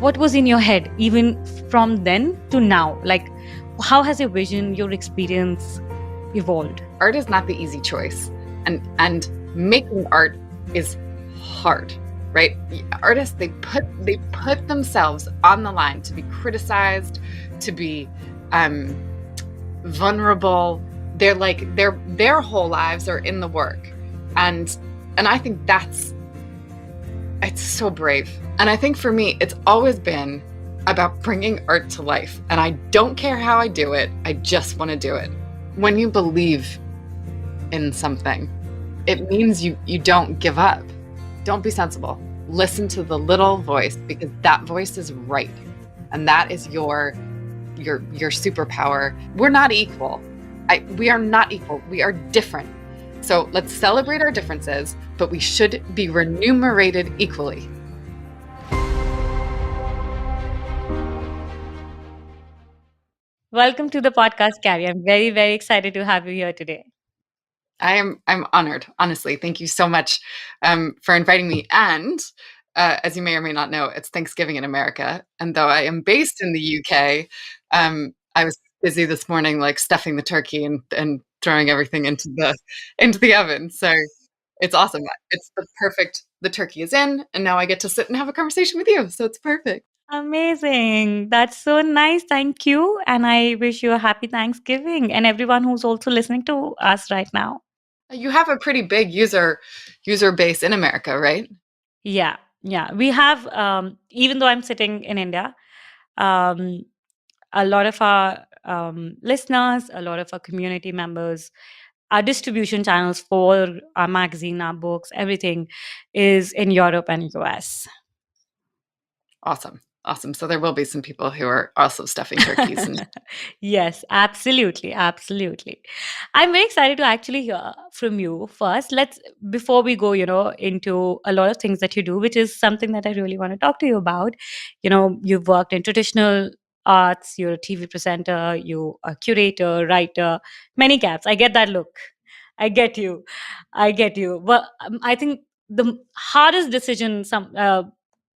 what was in your head even from then to now? Like, how has your vision, your experience evolved? Art is not the easy choice, and making art is hard, right? Artists, they put themselves on the line to be criticized, to be vulnerable. They're like their whole lives are in the work, and I think it's so brave. And I think for me, it's always been about bringing art to life, and I don't care how I do it. I just want to do it. When you believe in something, it means you don't give up. Don't be sensible. Listen to the little voice, because that voice is right, and that is your superpower. We're not equal. We are not equal. We are different. So let's celebrate our differences, but we should be remunerated equally. Welcome to the podcast, Carrie. I'm very, very excited to have you here today. I'm honored, honestly. Thank you so much for inviting me. And as you may or may not know, it's Thanksgiving in America. And though I am based in the UK, I was busy this morning, like stuffing the turkey and throwing everything into the oven. So it's awesome. It's the turkey is in, and now I get to sit and have a conversation with you. So it's perfect. Amazing. That's so nice. Thank you. And I wish you a happy Thanksgiving, and everyone who's also listening to us right now. You have a pretty big user base in America, right? Yeah. Yeah. We have, even though I'm sitting in India, um, a lot of our listeners, a lot of our community members, our distribution channels for our magazine, our books, everything is in Europe and US. Awesome. So there will be some people who are also stuffing turkeys. Yes, absolutely. Absolutely. I'm very excited to actually hear from you first. Before we go, into a lot of things that you do, which is something that I really want to talk to you about. You've worked in traditional arts, you're a TV presenter, you're a curator, writer, many caps. I get that look. I get you. But I think the hardest decision,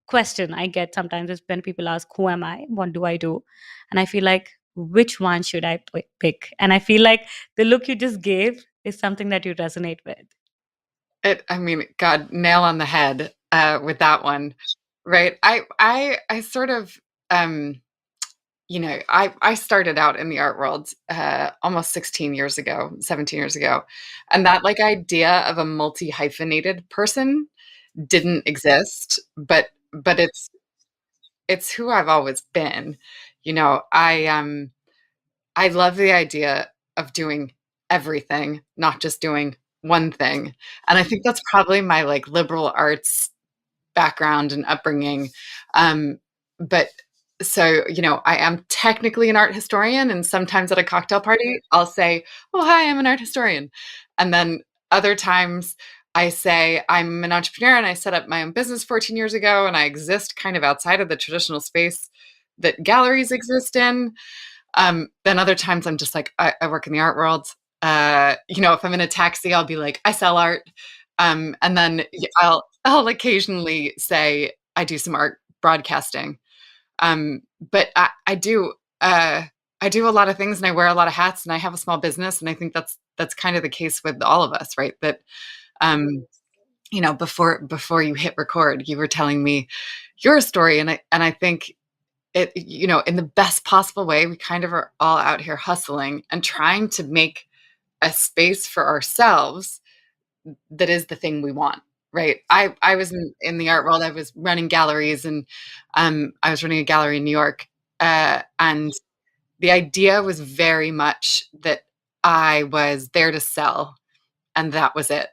question I get sometimes is when people ask, "Who am I? What do I do?" And I feel like, which one should I pick? And I feel like the look you just gave is something that you resonate with. God, nail on the head with that one, right? I sort of, I started out in the art world almost 17 years ago, and that like idea of a multi-hyphenated person didn't exist, but it's who I've always been. I love the idea of doing everything, not just doing one thing. And I think that's probably my like liberal arts background and upbringing. But so, I am technically an art historian, and sometimes at a cocktail party, I'll say, "Oh, hi, I'm an art historian." And then other times I say I'm an entrepreneur and I set up my own business 14 years ago, and I exist kind of outside of the traditional space that galleries exist in. Then other times I'm just like, I work in the art world. If I'm in a taxi, I'll be like, I sell art. And then I'll occasionally say I do some art broadcasting. But I do a lot of things, and I wear a lot of hats, and I have a small business. And I think that's kind of the case with all of us, right? That, before you hit record, you were telling me your story. And I think it, in the best possible way, we kind of are all out here hustling and trying to make a space for ourselves that is the thing we want. Right. I was in the art world. I was running galleries, and I was running a gallery in New York. And the idea was very much that I was there to sell, and that was it.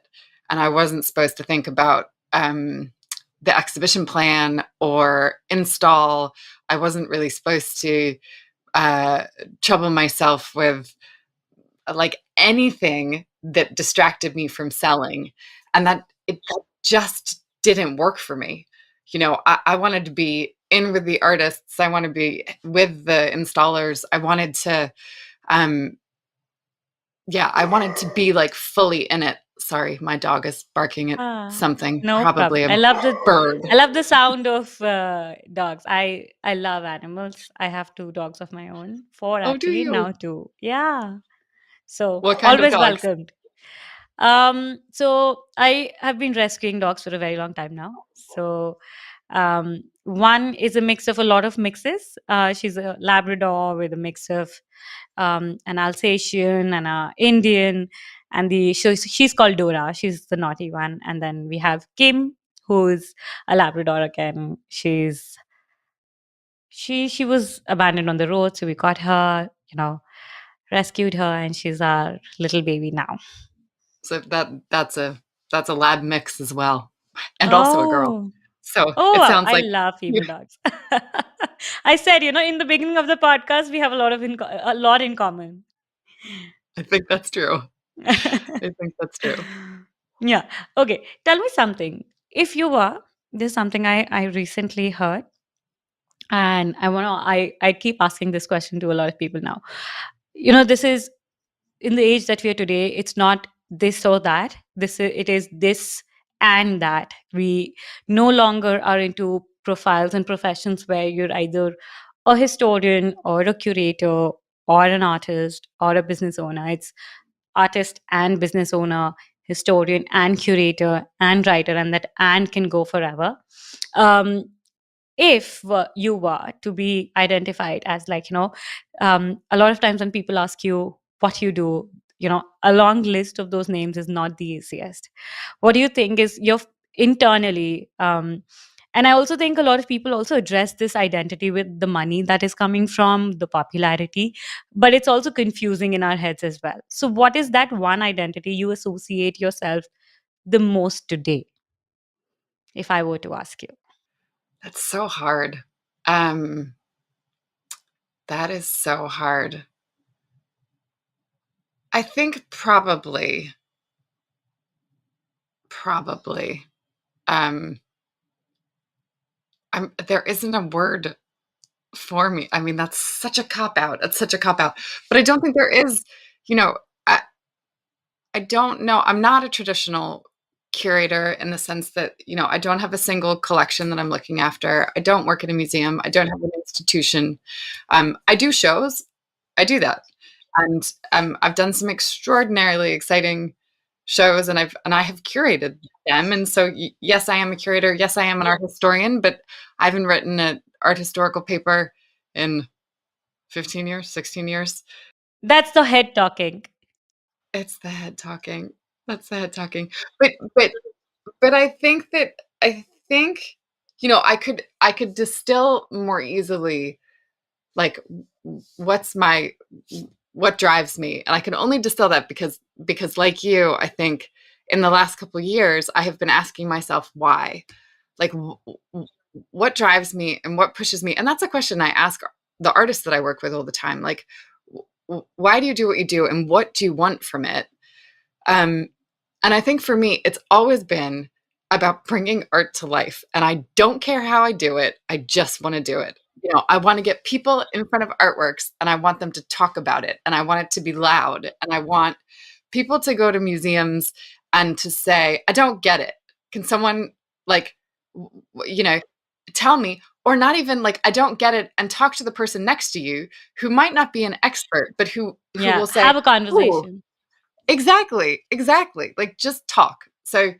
And I wasn't supposed to think about the exhibition plan or install. I wasn't really supposed to trouble myself with like anything that distracted me from selling. And that just didn't work for me. I wanted to be in with the artists. I want to be with the installers. I wanted to, I wanted to be like fully in it. Sorry, my dog is barking at Ah, something, no probably problem. a bird. I love the sound of dogs. I love animals. I have two dogs of my own, four Oh, do actually, you? now two. Yeah. So What kind of always dogs? welcomed. So I have been rescuing dogs for a very long time now. So one is a mix of a lot of mixes. She's a Labrador with a mix of an Alsatian and a Indian, and she's called Dora. She's the naughty one, and then we have Kim, who's a Labrador again. She was abandoned on the road, so we got her, rescued her, and she's our little baby now. So that's a lab mix as well, and also a girl. Oh, So oh it wow! sounds I like love you, female dogs. I said, in the beginning of the podcast, we have a lot in common. I think that's true. I think that's true. Yeah. Okay. Tell me something. If you were, there's something I recently heard, and I keep asking this question to a lot of people now. This is in the age that we are today. It's not this or that. It is this and that. We no longer are into profiles and professions where you're either a historian or a curator or an artist or a business owner. It's artist and business owner, historian and curator and writer, and that and can go forever. Um, if you were to be identified as, like, a lot of times when people ask you what you do, a long list of those names is not the easiest. What do you think is your internally, and I also think a lot of people also address this identity with the money that is coming from the popularity, but it's also confusing in our heads as well. So what is that one identity you associate yourself the most today, if I were to ask you? That's so hard. Um, that is so hard. I think probably. Um, there isn't a word for me. I mean, that's such a cop out. It's such a cop out. But I don't think there is. You know, I, I don't know. I'm not a traditional curator in the sense that, I don't have a single collection that I'm looking after. I don't work at a museum. I don't have an institution. I do shows. I do that. And I've done some extraordinarily exciting shows, and I have curated them. And so, yes, I am a curator. Yes, I am an art historian, but I haven't written an art historical paper in 15 years, 16 years. That's the head talking. It's the head talking. That's the head talking. But I think, I could distill more easily, like, what's my what drives me, and I can only distill that because like you, I think in the last couple of years I have been asking myself why, like, what drives me and what pushes me, and that's a question I ask the artists that I work with all the time, like, why do you do what you do and what do you want from it? um and I think for me, it's always been about bringing art to life. And I don't care how I do it. I just want to do it. I want to get people in front of artworks and I want them to talk about it. And I want it to be loud. And I want people to go to museums and to say, I don't get it. Can someone, like, you know, tell me? Or not even like, I don't get it, and talk to the person next to you who might not be an expert, but who Yeah, will say, have a oh, conversation. exactly. Like, just talk. So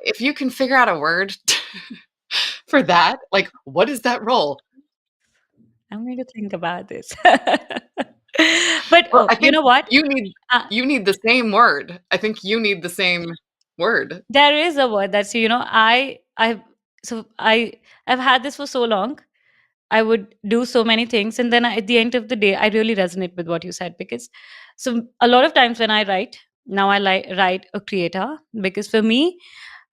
if you can figure out a word for that, like, what is that role? I'm going to think about this. But Well, I you think know what? you need Uh, you need the same word. I think you need the same word. there is a word that's, I've had this for so long. I would do so many things, and then at the end of the day, I really resonate with what you said, because so a lot of times when I write now, I write a creator, because for me,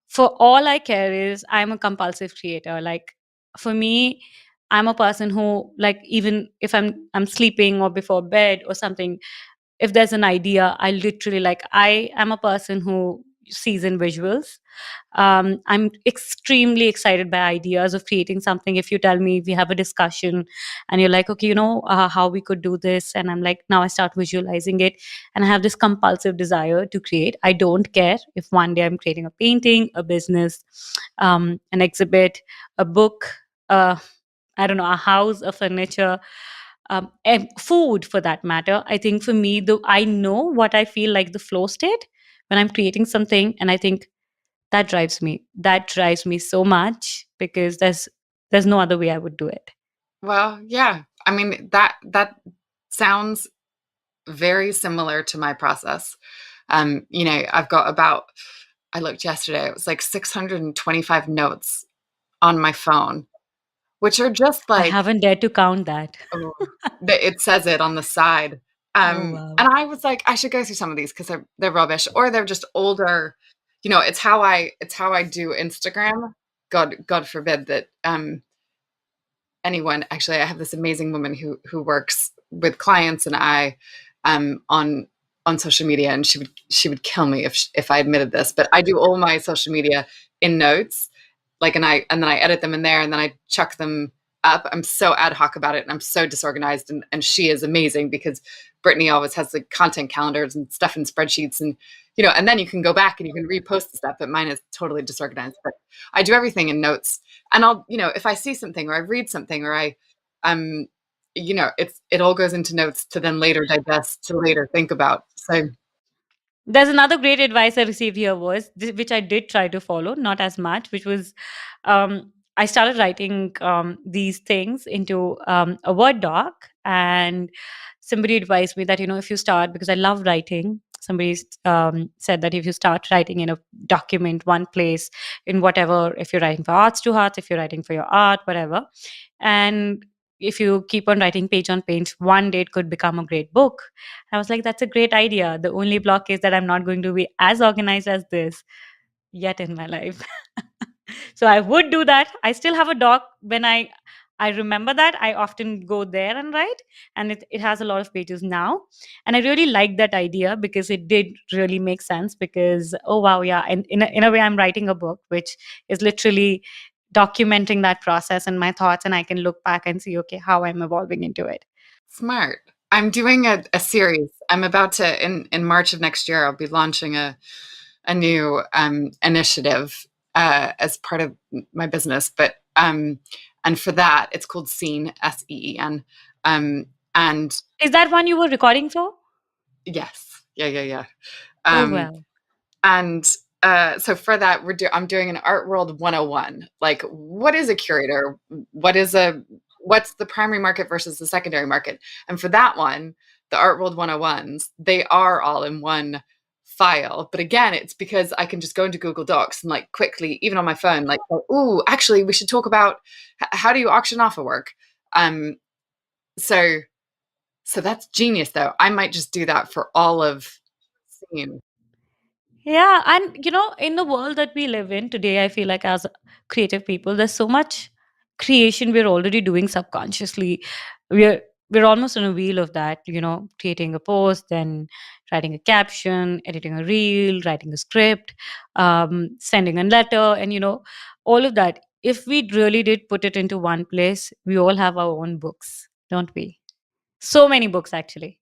for all I care is I'm a compulsive creator. Like, for me, I'm a person who, like, even if I'm sleeping or before bed or something, if there's an idea, I literally, like, I am a person who season visuals. I'm extremely excited by ideas of creating something. If you tell me, we have a discussion and you're like, okay, how we could do this, and I'm like, now I start visualizing it, and I have this compulsive desire to create. I don't care if one day I'm creating a painting, a business, an exhibit, a book, uh, I don't know, a house, a furniture, and food for that matter. I think for me, though, I know what I feel like the flow state when I'm creating something, and I think that drives me. That drives me so much because there's no other way I would do it. Well, yeah. I mean, that sounds very similar to my process. I've got about, I looked yesterday, it was like 625 notes on my phone, which are just I like, haven't dared to count that. oh, it says it on the side. Oh And wow. I was like, I should go through some of these because they're rubbish, or they're just older. It's how I do Instagram. God forbid that anyone, actually, I have this amazing woman who works with clients and I on social media, and she would kill me if I admitted this, but I do all my social media in notes, like, and then I edit them in there, and then I chuck them up. I'm so ad hoc about it, and I'm so disorganized, and she is amazing because Brittany always has the content calendars and stuff in spreadsheets, and then you can go back and you can repost the stuff, but mine is totally disorganized. But I do everything in notes, and if I see something or I read something or um, it all goes into notes to then later digest, to later think about. So There's another great advice I received here was which I did try to follow, not as much, which was I started writing these things into a Word doc, and somebody advised me that if you start, because I love writing. Somebody said that if you start writing in a document, one place, in whatever, if you're writing for Arts to Hearts, if you're writing for your art, whatever, and if you keep on writing page on page, one day it could become a great book. I was like, that's a great idea. The only block is that I'm not going to be as organized as this yet in my life. So I would do that. I still have a doc. When I remember that, I often go there and write, and it has a lot of pages now. And I really like that idea because it did really make sense. Because oh wow, yeah, and in a way, I'm writing a book, which is literally documenting that process and my thoughts, and I can look back and see, okay, how I'm evolving into it. smart. I'm doing a series. I'm about to, in March of next year, I'll be launching a new initiative as part of my business. But and for that, it's called Scene, SEEN. Um, and Is that one you were recording for? yes, yeah, yeah, yeah. Oh Um, well. and so for that, I'm doing an art world 101. Like, what is a curator? What's the primary market versus the secondary market? And for that one, the art world 101s, they are all in one file. But again, it's because I can just go into Google Docs and like quickly, even on my phone, like, oh, actually, we should talk about how do you auction off a work. Um, so so that's genius, though. I might just do that for all of scene. Yeah, and in the world that we live in today, I feel like as creative people, there's so much creation we're already doing subconsciously. We're we're almost on a wheel of that, creating a post, then writing a caption, editing a reel, writing a script, sending a letter, and all of that. If we really did put it into one place, we all have our own books, don't we? So many books, actually.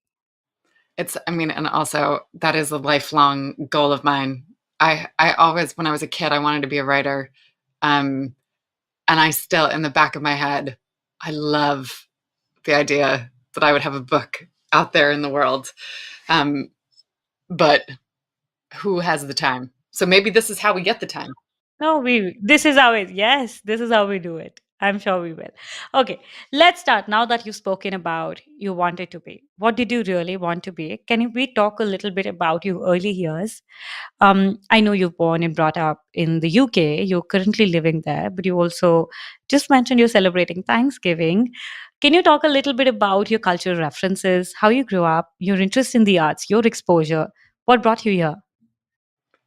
I mean, and also that is a lifelong goal of mine. I always, when I was a kid, I wanted to be a writer. Um, and I still, in the back of my head, I love the idea that I would have a book out there in the world. Um, but who has the time? So maybe this is how we get the time. No, this is how it, yes, this is how we do it. I'm sure we will. Okay, let's start. Now that you've spoken about you wanted to be, what did you really want to be? We talk a little bit about your early years? I know you're born and brought up in the UK. You're currently living there, but you also just mentioned you're celebrating Thanksgiving. Can you talk a little bit about your cultural references, how you grew up, your interest in the arts, your exposure? What brought you here?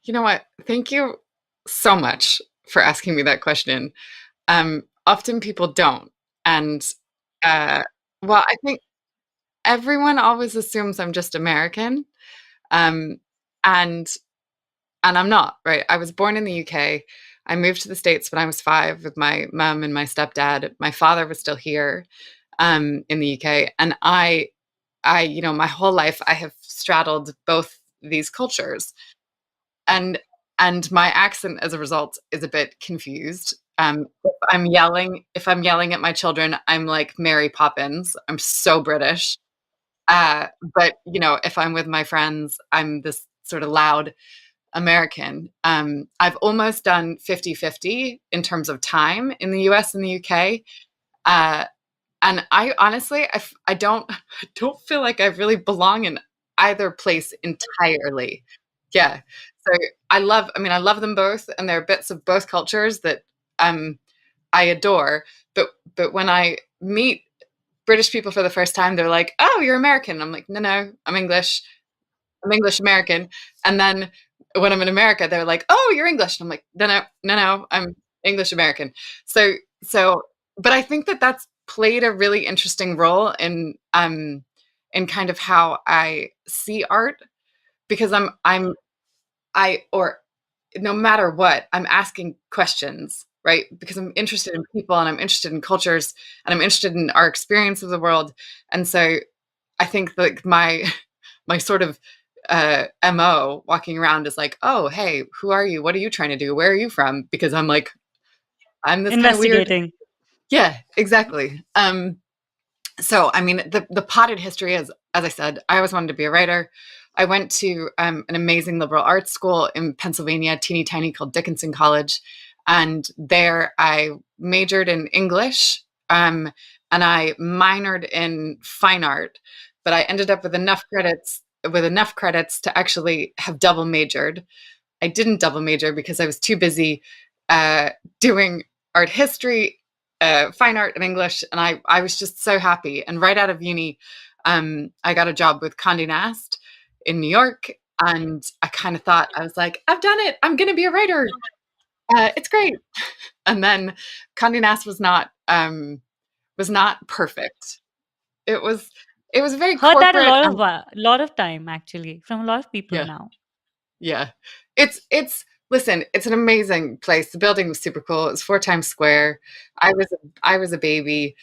You know what? Thank you so much for asking me that question. Often people don't. And uh, well, I think everyone always assumes I'm just American. Um, and and I'm not, right? I was born in the UK. I moved to the States when I was 5 with my mom and my stepdad. My father was still here in the UK, and my whole life I have straddled both these cultures, and my accent as a result is a bit confused. If I'm yelling at my children, I'm like Mary Poppins. I'm so British. But if I'm with my friends, I'm this sort of loud American. I've almost done 50-50 in terms of time in the US and the UK. Uh, and I honestly, I don't, I don't feel like I really belong in either place entirely. Yeah. So I love them both, and there are bits of both cultures that um, I adore. But when I meet British people for the first time, they're like, "Oh, you're American." I'm like, "No, no, I'm English. I'm English American." And then when I'm in America, they're like, "Oh, you're English." And I'm like, "No, no, no, no, I'm English American." So, so, but I think that that's played a really interesting role in kind of how I see art, because or no matter what, I'm asking questions, right? Because I'm interested in people, and I'm interested in cultures, and I'm interested in our experience of the world. And so I think like my sort of MO walking around is like, "Oh, hey, who are you? What are you trying to do? Where are you from?" Because I'm like, I'm this kind of weird. Investigating. Yeah, exactly. So I mean, the potted history is, as I said, I always wanted to be a writer. I went to an amazing liberal arts school in Pennsylvania, teeny tiny, called Dickinson College, and there I majored in English, and I minored in fine art. But I ended up with enough credits to actually have double majored. I didn't double major because I was too busy uh, doing art history, fine art, and English, and I was just so happy. And right out of uni, I got a job with Condé Nast in New York, and I kind of thought, I was like, I've done it. I'm going to be a writer. It's great. And then Condé Nast was not perfect. It was it was very Heard that a corporate, lot and of time actually from a lot of people yeah. now. Yeah. It's listen, it's an amazing place. The building was super cool. It was 4 Times Square. I was a baby.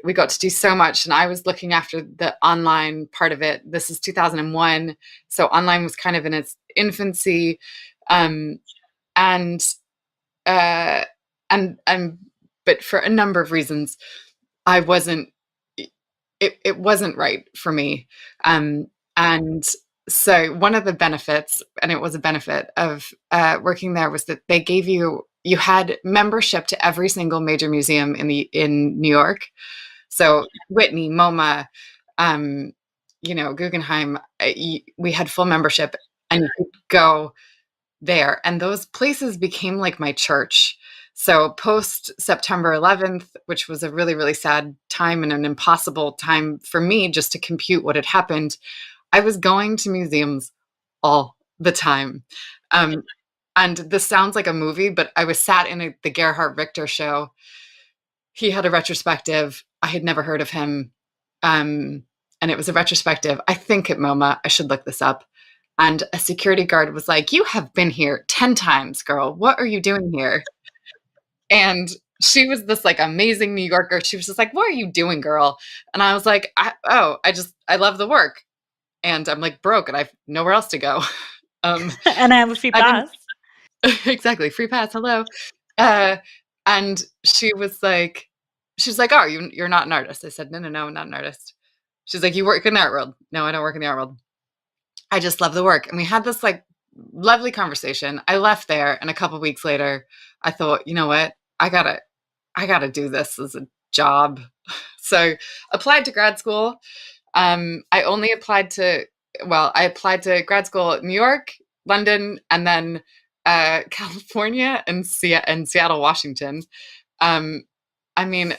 We got to do so much, and I was looking after the online part of it. This is 2001, so online was kind of in its infancy. Um, and uh and but for a number of reasons, I wasn't it wasn't right for me. Um, and so one of the benefits, and it was a benefit of working there, was that they gave you had membership to every single major museum in New York. So Whitney, MoMA, um, Guggenheim, we had full membership, and you could go there. And those places became like my church. So post September 11th, which was a really, really sad time and an impossible time for me just to compute what had happened, I was going to museums all the time. Um, and this sounds like a movie, but I was sat in the Gerhard Richter show. He had a retrospective. I had never heard of him. Um, and it was a retrospective, I think, at MoMA. I should look this up. And a security guard was like, "You have been here 10 times, girl. What are you doing here?" And she was this like amazing New Yorker. She was just like, "What are you doing, girl?" And I was like, I love the work. And I'm like broke, and I've nowhere else to go. Um, And I have a free I've been pass. exactly free pass. Hello. Uh, and she's like, "Oh, you're not an artist." I said, "No, no, no, I'm not an artist." She's like, "You work in the art world." "No, I don't work in the art world. I just love the work." And we had this like lovely conversation. I left there, and a couple weeks later, I thought, you know what? I gotta do this as a job. So applied to grad school. I only applied to I applied to grad school in New York, London, and then California and Seattle, Washington. Um, I mean,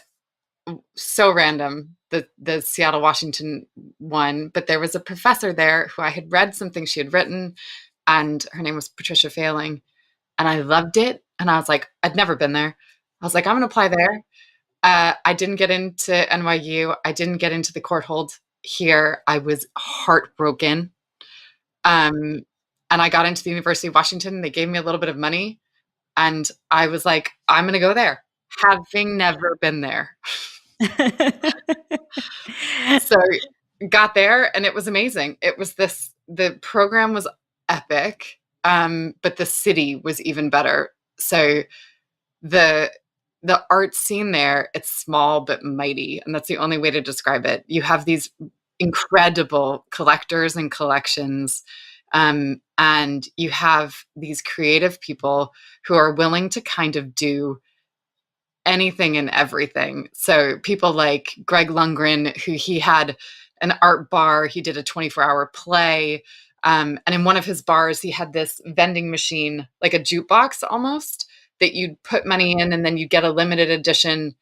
so random, the Seattle, Washington one, but there was a professor there who I had read something she had written, and her name was Patricia Failing, and I loved it. And I was like, I'd never been there. I was like, I'm going to apply there. I didn't get into NYU. I didn't get into the court hold here. I was heartbroken. Um, I got into the University of Washington. They gave me a little bit of money, and I was like, I'm going to go there, having never been there. So got there, and it was amazing. The program was epic, but the city was even better. So the art scene there, it's small but mighty, and that's the only way to describe it. You have these incredible collectors and collections, and you have these creative people who are willing to kind of do anything and everything. So people like Greg Lundgren, who he had an art bar, he did a 24-hour play. And in one of his bars, he had this vending machine, like a jukebox almost, that you'd put money in, and then you'd get a limited edition,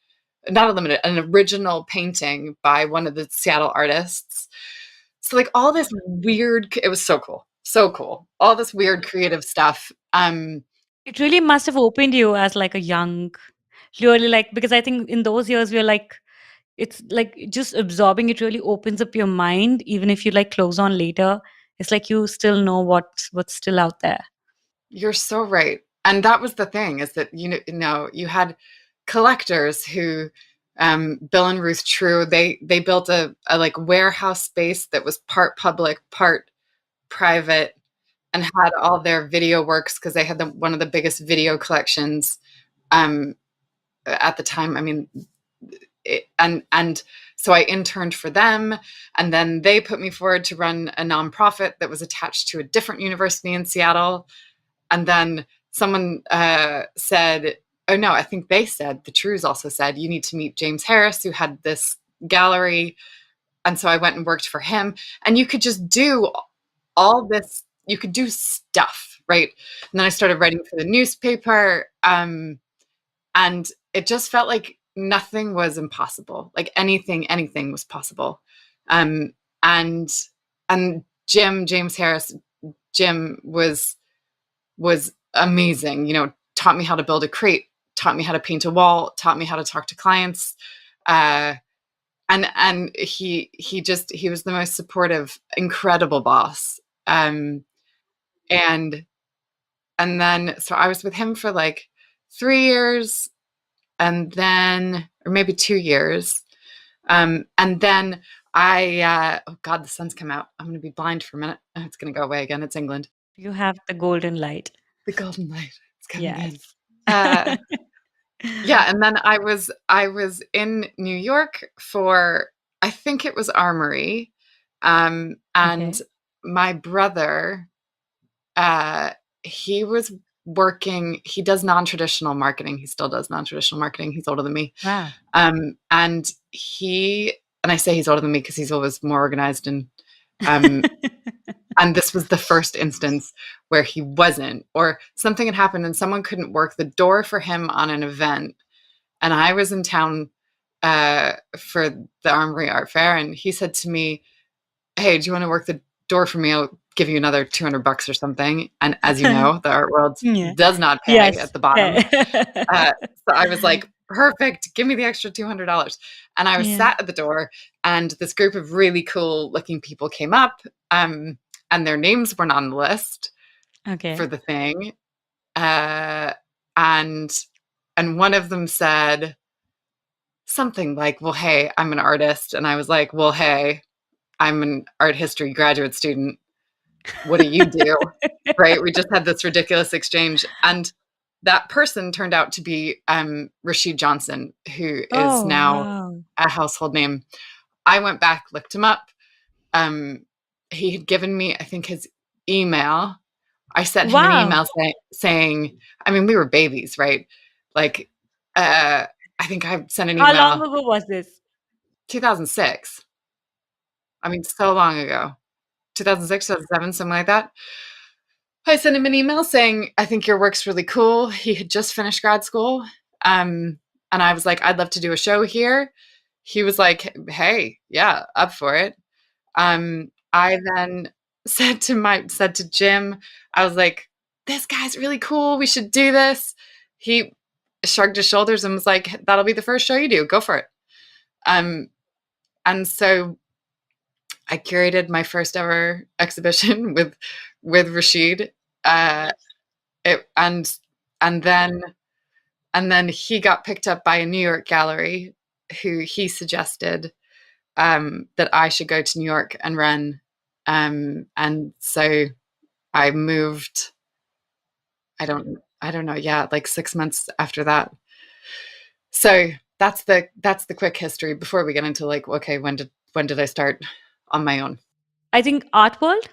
not a limited, an original painting by one of the Seattle artists. So like all this weird, it was so cool. So cool. All this weird creative stuff. It really must have opened you as like a young, really like, because I think in those years we're like, it's like just absorbing it really opens up your mind. Even if you like close on later, it's like you still know what's still out there. You're so right. And that was the thing, is that, you had collectors who, Bill and Ruth True, they built a like warehouse space that was part public, part private, and had all their video works, because they had one of the biggest video collections at the time. I mean, and so I interned for them, and then they put me forward to run a nonprofit that was attached to a different university in Seattle. And then someone said, oh no, I think they said, the Trues also said, you need to meet James Harris, who had this gallery. And so I went and worked for him. And you could just do all this, you could do stuff, right? And then I started writing for the newspaper. And it just felt like nothing was impossible. Like anything was possible. And James Harris, Jim was amazing. Taught me how to build a crate, taught me how to paint a wall, taught me how to talk to clients. And he was the most supportive, incredible boss. And then, so I was with him for like 3 years, and then, or maybe 2 years. And then oh God, the sun's come out. I'm going to be blind for a minute. Oh, it's going to go away again. It's England. You have the golden light. The golden light is coming in. Yes. Yeah, and then I was in New York for, I think it was Armory, and Okay. my brother, he was working. He does non-traditional marketing. He still does non-traditional marketing. He's older than me. Wow. And I say he's older than me because he's always more organized, and and this was the first instance where he wasn't, or something had happened and someone couldn't work the door for him on an event. And I was in town for the Armory Art Fair, and he said to me, hey, do you want to work the door for me? I'll give you another $200 or something. And as you know, the art world Yeah. does not pay Yes. at the bottom. So I was like, perfect, give me the extra $200. And I was sat at the door, and this group of really cool looking people came up, and their names weren't on the list for the thing. And one of them said something like, well, hey, I'm an artist. And I was like, well, hey, I'm an art history graduate student. What do you do? Right? We just had this ridiculous exchange. And that person turned out to be Rashid Johnson, who is now a household name. I went back, looked him up. He had given me, I think, his email. I sent him an email saying, I mean, we were babies, right? Like, I think I sent an email. How long ago was this? 2006. I mean, so long ago. 2006, 2007, something like that. I sent him an email saying, I think your work's really cool. He had just finished grad school. And I was like, I'd love to do a show here. He was like, hey, yeah, up for it. I then said to Jim, I was like, this guy's really cool. We should do this. He shrugged his shoulders and was like, that'll be the first show you do. Go for it. And so I curated my first ever exhibition with Rashid. Uh, it, and then he got picked up by a New York gallery who he suggested that I should go to New York and run. And so I moved. I don't know. Yeah, like 6 months after that. So that's the quick history before we get into like, okay, when did I start on my own? I think art world,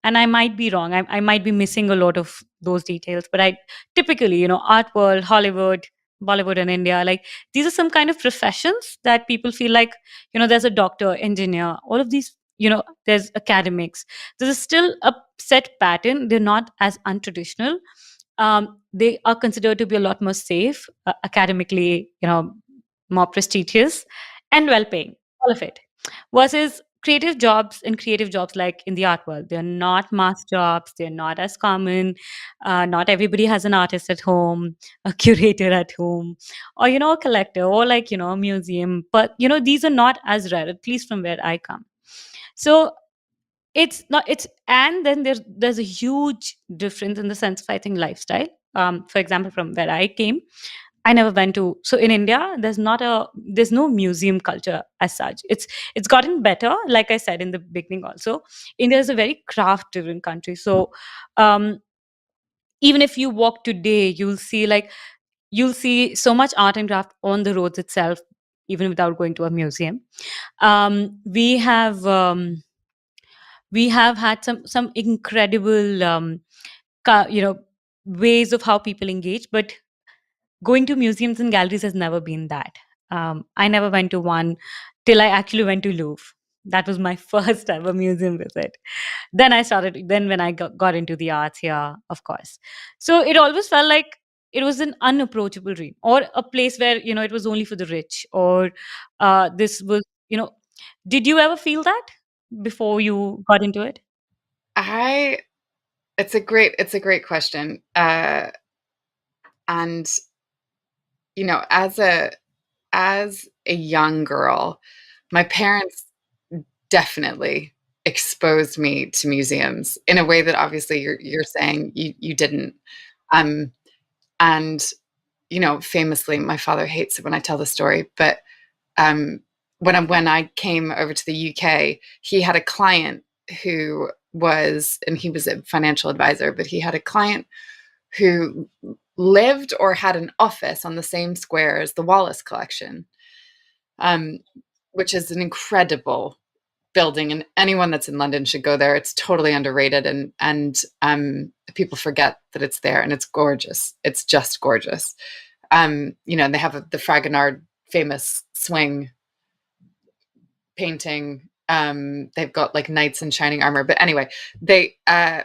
and I might be wrong. I might be missing a lot of those details, but I typically, art world, Hollywood, Bollywood in India, like these are some kind of professions that people feel like, there's a doctor, engineer, all of these, there's academics. There's still a set pattern. They're not as untraditional. They are considered to be a lot more safe, academically, more prestigious and well paying, all of it. Versus creative jobs like in the art world, they're not mass jobs, they're not as common. Not everybody has an artist at home, a curator at home, or, a collector, or like, a museum. But, these are not as rare, at least from where I come. So it's not it's and then there's a huge difference in the sense of, I think, lifestyle. For example, from where I came, I never went to. So in India, there's no museum culture as such. It's gotten better, like I said in the beginning. Also, India is a very craft driven country. So um, even if you walk today, you'll see so much art and craft on the roads itself, even without going to a museum. Um, we have um, we have had some incredible you know ways of how people engage, but going to museums and galleries has never been that. I never went to one till I actually went to Louvre. That was my first ever museum visit. Then when I got into the arts here, of course. So it always felt like it was an unapproachable dream, or a place where, it was only for the rich, or this was, did you ever feel that before you got into it? I it's a great question. And as a young girl, my parents definitely exposed me to museums in a way that obviously you're saying you didn't. Um, and famously, my father hates it when I tell the story, but um, when I came over to the UK, he had a client and he was a financial advisor, but he had a client who lived or had an office on the same square as the Wallace collection, um, which is an incredible building, and anyone that's in London should go there. It's totally underrated, and people forget that it's there, and it's gorgeous. It's just gorgeous. And they have the Fragonard famous swing painting. They've got like knights in shining armor. But anyway,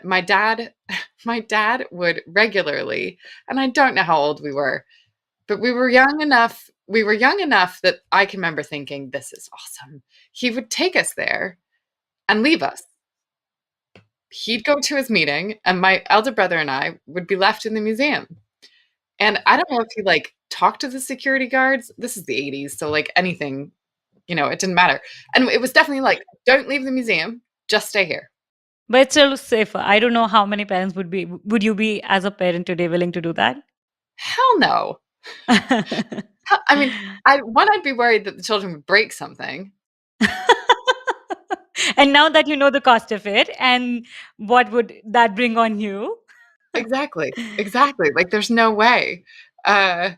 my dad would regularly, and I don't know how old we were, but we were young enough. We were young enough that I can remember thinking, this is awesome. He would take us there and leave us. He'd go to his meeting, and my elder brother and I would be left in the museum. And I don't know if he like talked to the security guards. This is the 80s, so like anything, it didn't matter. And it was definitely like, don't leave the museum, just stay here. But it's still safer. I don't know how many parents would you be, as a parent today, willing to do that? Hell no. I mean, I'd be worried that the children would break something. And now that you know the cost of it, and what would that bring on you? Exactly. Exactly. Like there's no way. Uh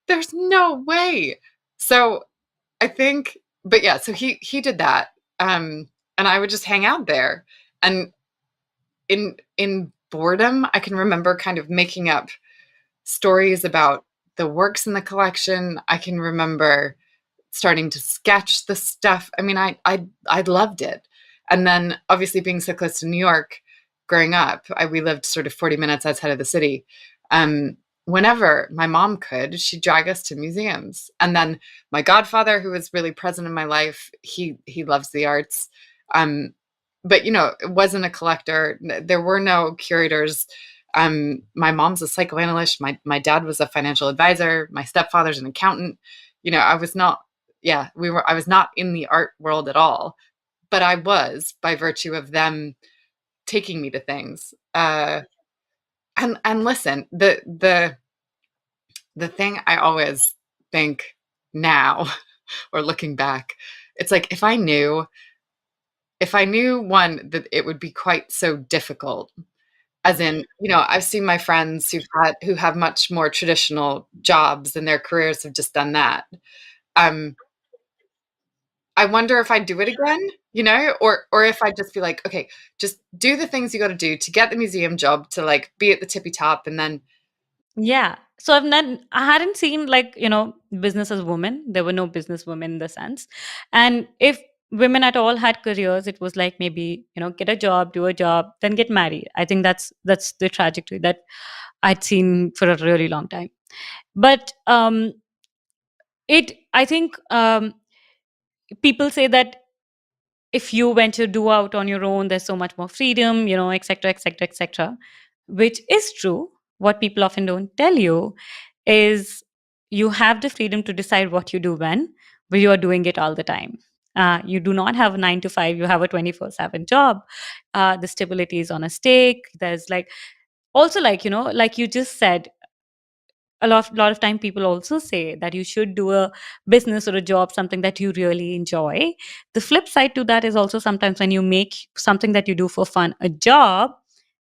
there's no way. So I think, but yeah, so he did that. And I would just hang out there. And in boredom, I can remember kind of making up stories about the works in the collection. I can remember starting to sketch the stuff. I mean, I loved it. And then obviously being so close to New York, growing up, we lived sort of 40 minutes outside of the city. Um, Whenever my mom could, she'd drag us to museums. And then my godfather, who was really present in my life, he loves the arts. Um, but it wasn't a collector. There were no curators. My mom's a psychoanalyst. My dad was a financial advisor. My stepfather's an accountant. I was not, yeah, I was not in the art world at all. but I was by virtue of them taking me to things. And listen, the thing I always think now or looking back, it's like if I knew one that it would be quite so difficult, as in, I've seen my friends who have much more traditional jobs and their careers have just done that. Um, I wonder if I'd do it again, or if I'd just be like, okay, just do the things you got to do to get the museum job to like be at the tippy top, and then Yeah. So I hadn't seen like, business as women. There were no business women in the sense. And if women at all had careers, it was like maybe, get a job, do a job, then get married. I think that's the trajectory that I'd seen for a really long time. But I think people say that if you went to do out on your own, there's so much more freedom, et cetera, et cetera, et cetera, which is true. What people often don't tell you is you have the freedom to decide what you do when, but you are doing it all the time. You do not have a 9 to 5, you have a 24/7 job. The stability is on a stake. There's like, also, like, like you just said, a lot of time people also say that you should do a business or a job, something that you really enjoy. The flip side to that is also sometimes when you make something that you do for fun a job,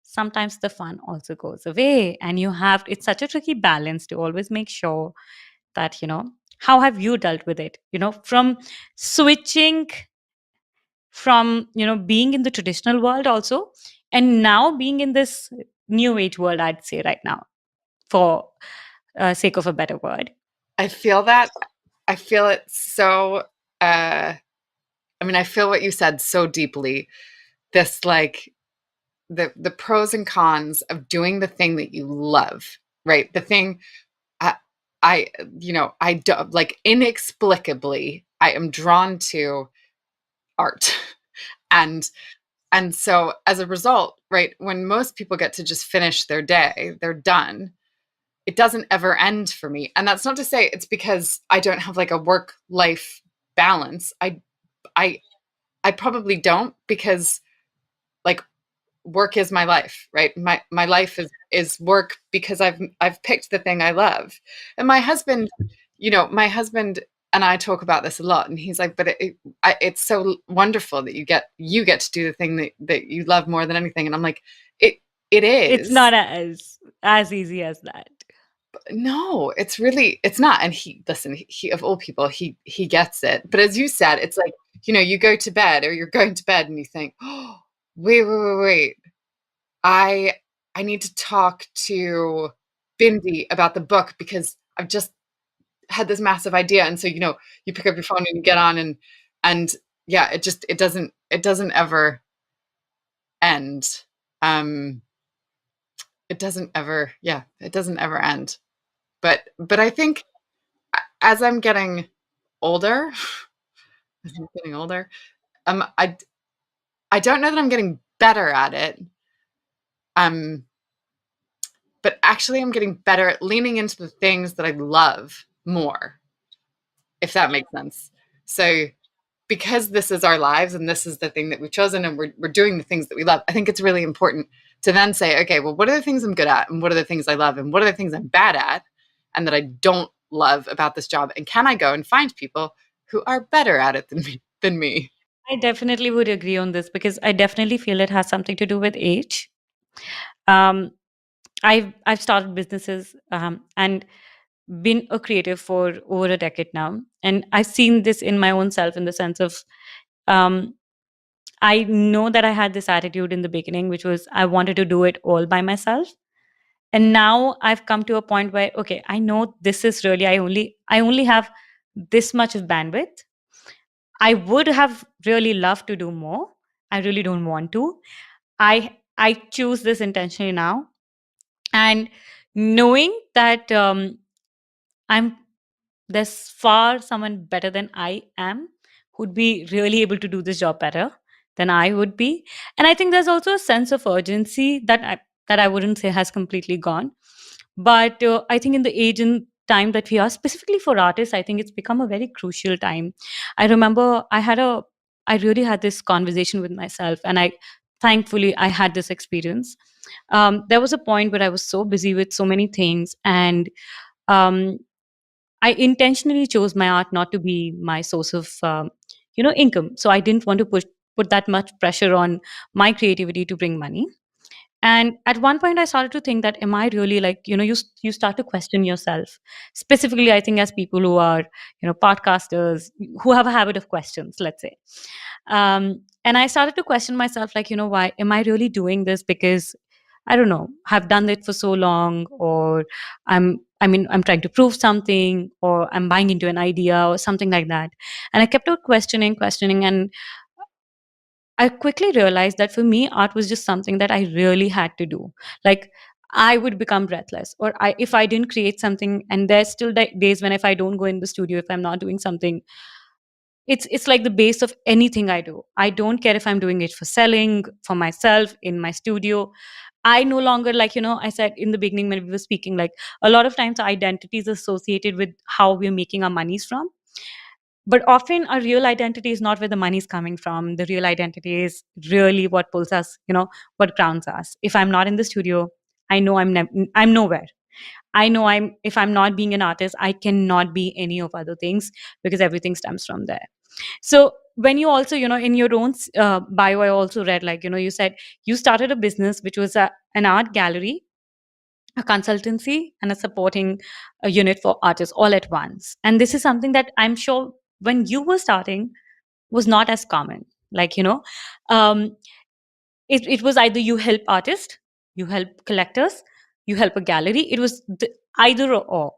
sometimes the fun also goes away, and it's such a tricky balance to always make sure that, how have you dealt with it, from switching from, being in the traditional world also, and now being in this new age world, I'd say right now, for sake of a better word. I feel that. I feel it so. I feel what you said so deeply. This like the pros and cons of doing the thing that you love, right? The thing I, I don't like inexplicably. I am drawn to art, and and so as a result, right? When most people get to just finish their day, they're done. It doesn't ever end for me. And that's not to say it's because I don't have like a work life balance. I I probably don't, because like work is my life, right? My life is work because I've picked the thing I love. And my husband and I talk about this a lot, and he's like, but it's so wonderful that you get to do the thing that you love more than anything. And I'm like, it It's is. not as easy as that. No, it's not. And he of all people, he gets it. But as you said, it's like, you go to bed, or you're going to bed and you think, oh, wait. I I need to talk to Bindi about the book because I've just had this massive idea. And so, you pick up your phone and you get on, and yeah, it doesn't ever end. Um it doesn't ever end. But I think as I'm getting older, as I'm getting older, um, I I don't know that I'm getting better at it. Um, but actually, I'm getting better at leaning into the things that I love more, if that makes sense. So, because this is our lives and this is the thing that we've chosen, and we're doing the things that we love, I think it's really important to then say, okay, well, what are the things I'm good at, and what are the things I love, and what are the things I'm bad at, and that I don't love about this job, and can I go and find people who are better at it than me? I definitely would agree on this because I definitely feel it has something to do with age. Um, I've started businesses, and been a creative for over a decade now, and I've seen this in my own self in the sense of, um, I know that I had this attitude in the beginning, which was I wanted to do it all by myself. And now I've come to a point where, okay, I know this is really, I only have this much of bandwidth. I would have really loved to do more. I really don't want to. I choose this intentionally now, and knowing that, I'm there's far someone better than I am who'd be really able to do this job better than I would be. And I think there's also a sense of urgency that I wouldn't say has completely gone. But I think in the age and time that we are, specifically for artists, I think it's become a very crucial time. I remember I really had this conversation with myself, and thankfully I had this experience. There was a point where I was so busy with so many things, and um, I intentionally chose my art not to be my source of income. So I didn't want to put that much pressure on my creativity to bring money. And at one point I started to think that, am I really, like, you start to question yourself. Specifically, I think, as people who are, podcasters, who have a habit of questions, let's say. And I started to question myself, like, why am I really doing this? Because I don't know, have done it for so long, or I'm trying to prove something, or I'm buying into an idea or something like that. And I kept on questioning, and I quickly realized that for me, art was just something that I really had to do. Like, I would become breathless, or if I didn't create something, and there's still days when, if I don't go in the studio, if I'm not doing something, it's like the base of anything I do. I don't care if I'm doing it for selling, for myself, in my studio. I no longer, like, I said in the beginning when we were speaking, like, a lot of times our identity is associated with how we're making our monies from. But often our real identity is not where the money is coming from. The real identity is really what pulls us, what grounds us. If I'm not in the studio, I know I'm nowhere. I know if I'm not being an artist, I cannot be any of other things, because everything stems from there. So when you also, in your own bio, I also read, like, you said you started a business which was an art gallery, a consultancy, and a supporting a unit for artists all at once. And this is something that I'm sure when you were starting was not as common. Like, um, it was either you help artists, you help collectors, you help a gallery. It was either or.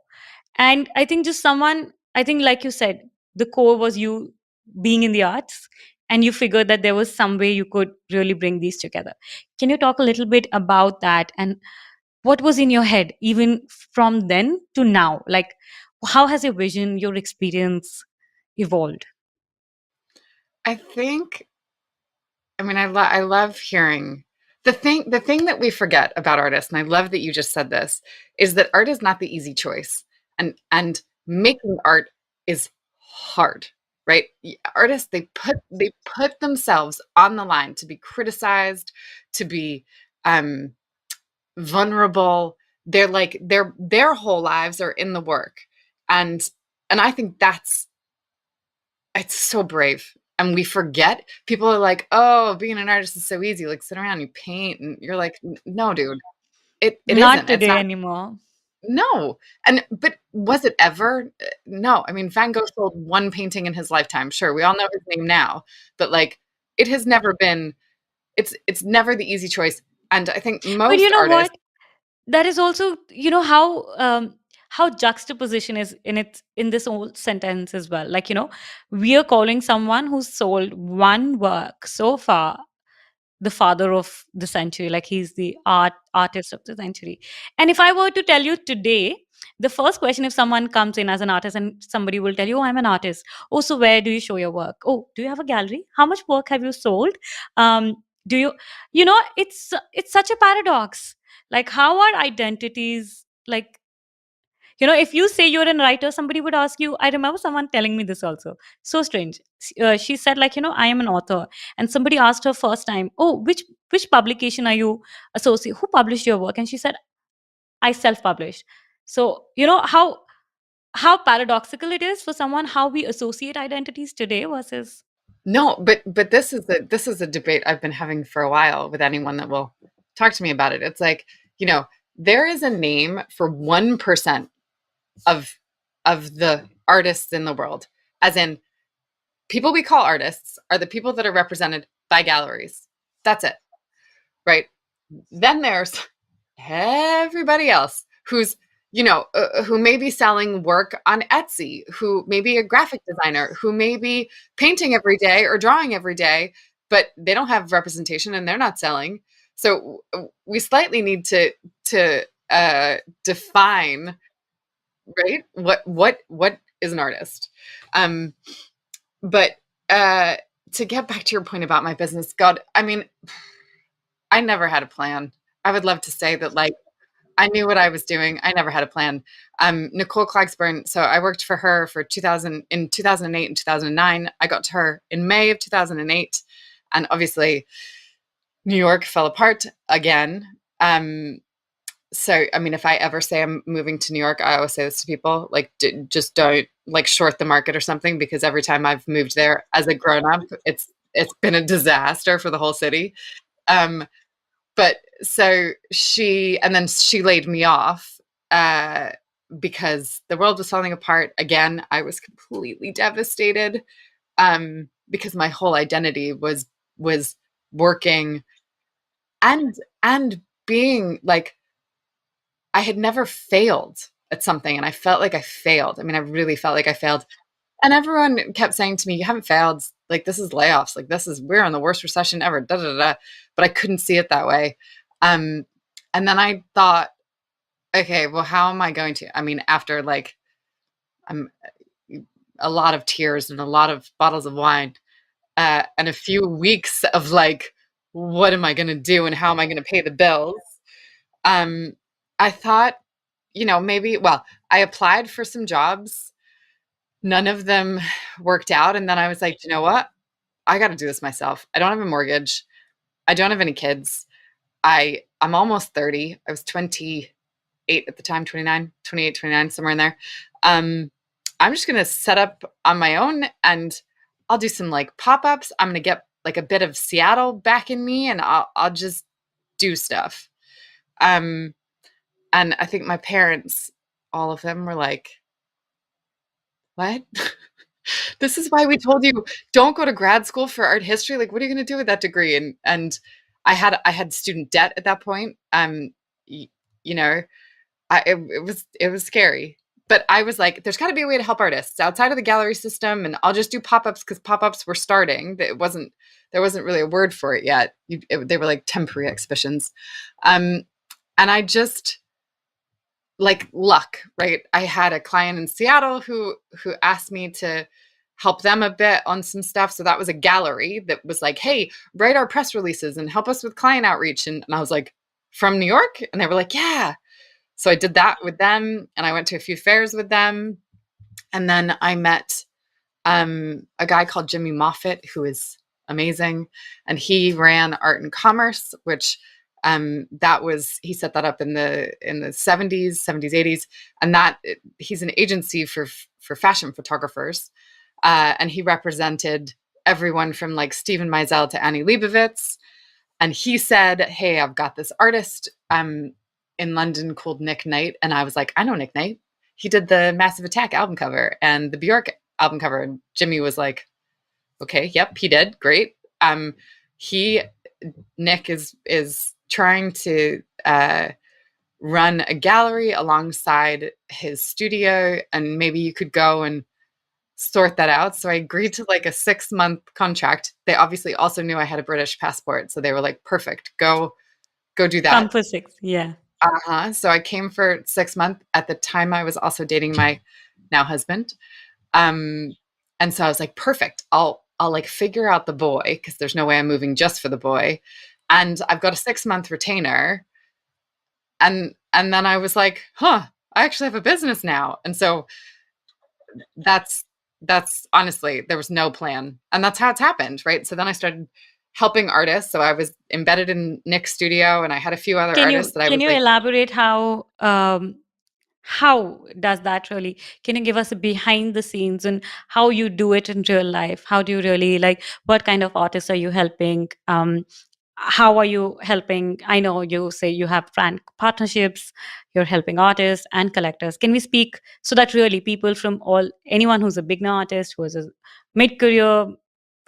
And I think just someone, I think, like you said, the core was you being in the arts, and you figured that there was some way you could really bring these together. Can you talk a little bit about that, and what was in your head even from then to now? Like, how has your vision, your experience evolved? I think, I mean, I love hearing the thing that we forget about artists, and I love that you just said this, is that art is not the easy choice, and making art is hard, right? Artists, they put themselves on the line to be criticized, to be um, vulnerable. They're like their whole lives are in the work, and I think that's it's so brave. And we forget. People are like, "Oh, being an artist is so easy. Like, sit around, you paint." And you're like, "No, dude. It Not isn't. It's today not." anymore. No. And but was it ever? No. I mean, Van Gogh sold one painting in his lifetime. Sure, we all know his name now, but like it has never been it's never the easy choice. And I think But you most know artists, what? That is also, how juxtaposition is in this whole sentence as well. Like, we are calling someone who's sold one work so far the father of the century, like he's the artist of the century. And if I were to tell you today, the first question, if someone comes in as an artist and somebody will tell you, oh, I'm an artist, oh, so where do you show your work? Oh, do you have a gallery? How much work have you sold? Do you, it's such a paradox. Like, how are identities, like, if you say you're a writer, somebody would ask you. I remember someone telling me this also. So strange. She said, like, I am an author, and somebody asked her first time, "Oh, which publication are you associate? Who published your work?" And she said, "I self-published." So how paradoxical it is for someone, how we associate identities today versus. no, but this is a debate I've been having for a while with anyone that will talk to me about it. It's like, you know, there is a name for 1% of the artists in the world. As in, people we call artists are the people that are represented by galleries. That's it, right? Then there's everybody else who's, who may be selling work on Etsy, who may be a graphic designer, who may be painting every day or drawing every day, but they don't have representation and they're not selling. So we slightly need to define, right, what is an artist. um but to get back to your point about my business, God, I mean, I never had a plan. I would love to say that, like, I knew what I was doing. I never had a plan. Nicole Clagsburn. So I worked for her for 2000 in 2008 and 2009. I got to her in May of 2008, and obviously New York fell apart again. So I mean, if I ever say I'm moving to New York, I always say this to people, like, just don't like short the market or something, because every time I've moved there as a grown up, it's been a disaster for the whole city. Um, but so and then she laid me off, uh, because the world was falling apart again. I was completely devastated, because my whole identity was working and being like, I had never failed at something, and I felt like I failed. I mean, I really felt like I failed. And everyone kept saying to me, "You haven't failed. Like, this is layoffs. Like, we're in the worst recession ever." Da, da, da, da. But I couldn't see it that way. Um, and then I thought, okay, well, how am I going to? I mean, after like I'm a lot of tears and a lot of bottles of wine, and a few weeks of like, what am I going to do and how am I going to pay the bills? Um, I thought, maybe. Well, I applied for some jobs. None of them worked out, and then I was like, you know what? I got to do this myself. I don't have a mortgage. I don't have any kids. I'm almost 30. I was 28 at the time, 29, 28, 29, somewhere in there. Um, I'm just going to set up on my own, and I'll do some like pop-ups. I'm going to get like a bit of Seattle back in me, and I'll just do stuff. Um, and I think my parents, all of them, were like, what? This is why we told you, don't go to grad school for art history. Like, what are you going to do with that degree? And I had student debt at that point. Y- you know, it was scary. But I was like, there's got to be a way to help artists outside of the gallery system, and I'll just do pop-ups, because pop-ups were starting. There wasn't really a word for it yet. They were like temporary exhibitions. Um, and I just, like, luck, right? I had a client in Seattle who asked me to help them a bit on some stuff. So that was a gallery that was like, hey, write our press releases and help us with client outreach. And I was like, from New York? And they were like, yeah. So I did that with them, and I went to a few fairs with them. And then I met a guy called Jimmy Moffitt, who is amazing. And he ran Art and Commerce, which he set that up in the 70s, 80s. And he's an agency for fashion photographers. And he represented everyone from like Stephen Meisel to Annie Leibovitz. And he said, hey, I've got this artist in London called Nick Knight. And I was like, I know Nick Knight. He did the Massive Attack album cover and the Bjork album cover. And Jimmy was like, okay, yep, he did. Great. He Nick is trying to run a gallery alongside his studio, and maybe you could go and sort that out. So I agreed to like a 6-month contract. They obviously also knew I had a British passport, so they were like, perfect, go do Come that. for six. Yeah. So I came for 6 months. At the time, I was also dating my now husband. Um, and so I was like, perfect. I'll like figure out the boy, because there's no way I'm moving just for the boy. And I've got a 6-month retainer. And then I was like, huh, I actually have a business now. And so that's honestly, there was no plan. And that's how it's happened, right? So then I started helping artists. So I was embedded in Nick's studio, and I had a few other Can artists you that I can was you like, elaborate how does that really, can you give us a behind the scenes and how you do it in real life? How do you really, like, what kind of artists are you helping? How are you helping? I know you say you have brand partnerships, you're helping artists and collectors. Can we speak so that really people from anyone who's a beginner artist, who is a mid-career,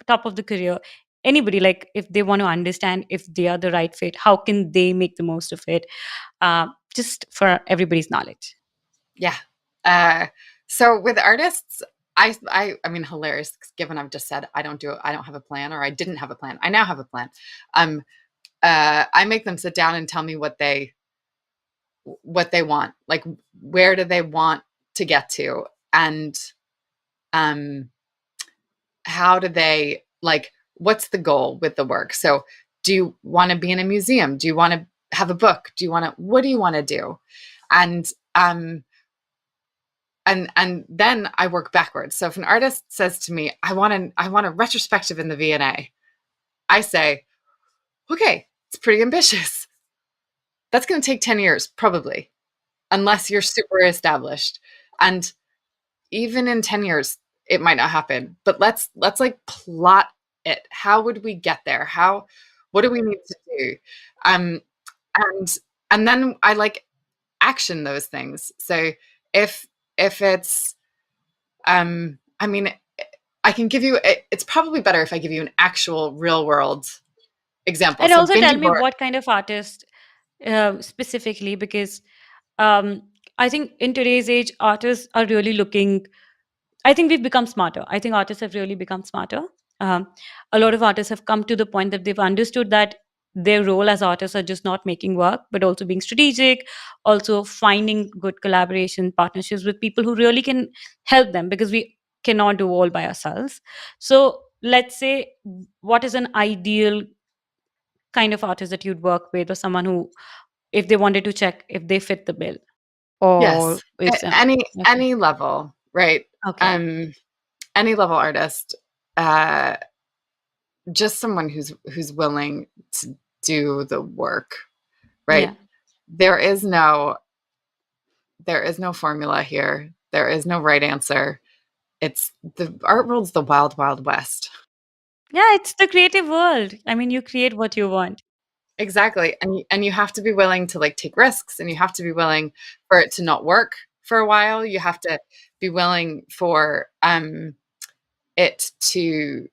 top of the career, anybody, like if they want to understand if they are the right fit, how can they make the most of it? Just for everybody's knowledge. yeah. Uh, so with artists, I mean, hilarious, given I've just said I don't have a plan, or I didn't have a plan. I now have a plan. Um, I make them sit down and tell me what they want, like, where do they want to get to, and um, how do they, like, what's the goal with the work? So do you want to be in a museum? Do you want to have a book? What do you want to do? And and then I work backwards. So if an artist says to me, I want a retrospective in the V&A, I say, okay, it's pretty ambitious. That's going to take 10 years, probably, unless you're super established. And even in 10 years, it might not happen. But let's like plot it. How would we get there? What do we need to do? Um, and and then I like action those things. So if it's I mean, I can give you, it's probably better if I give you an actual real world example. And So also Bindi tell me Bor, what kind of artist specifically, because um, I think in today's age, artists are really looking. I think we've become smarter. I think artists have really become smarter. Um, a lot of artists have come to the point that they've understood that their role as artists are just not making work, but also being strategic, also finding good collaboration partnerships with people who really can help them, because we cannot do all by ourselves. So let's say, what is an ideal kind of artist that you'd work with, or someone who, if they wanted to check if they fit the bill, or yes, it's okay. any level, right? Okay. Um, any level artist, uh, just someone who's willing to do the work, right? Yeah. There is no formula here. There is no right answer. It's the art world's the wild, wild west. Yeah, it's the creative world. I mean, you create what you want. Exactly. And you have to be willing to like take risks, and you have to be willing for it to not work for a while. You have to be willing for it to,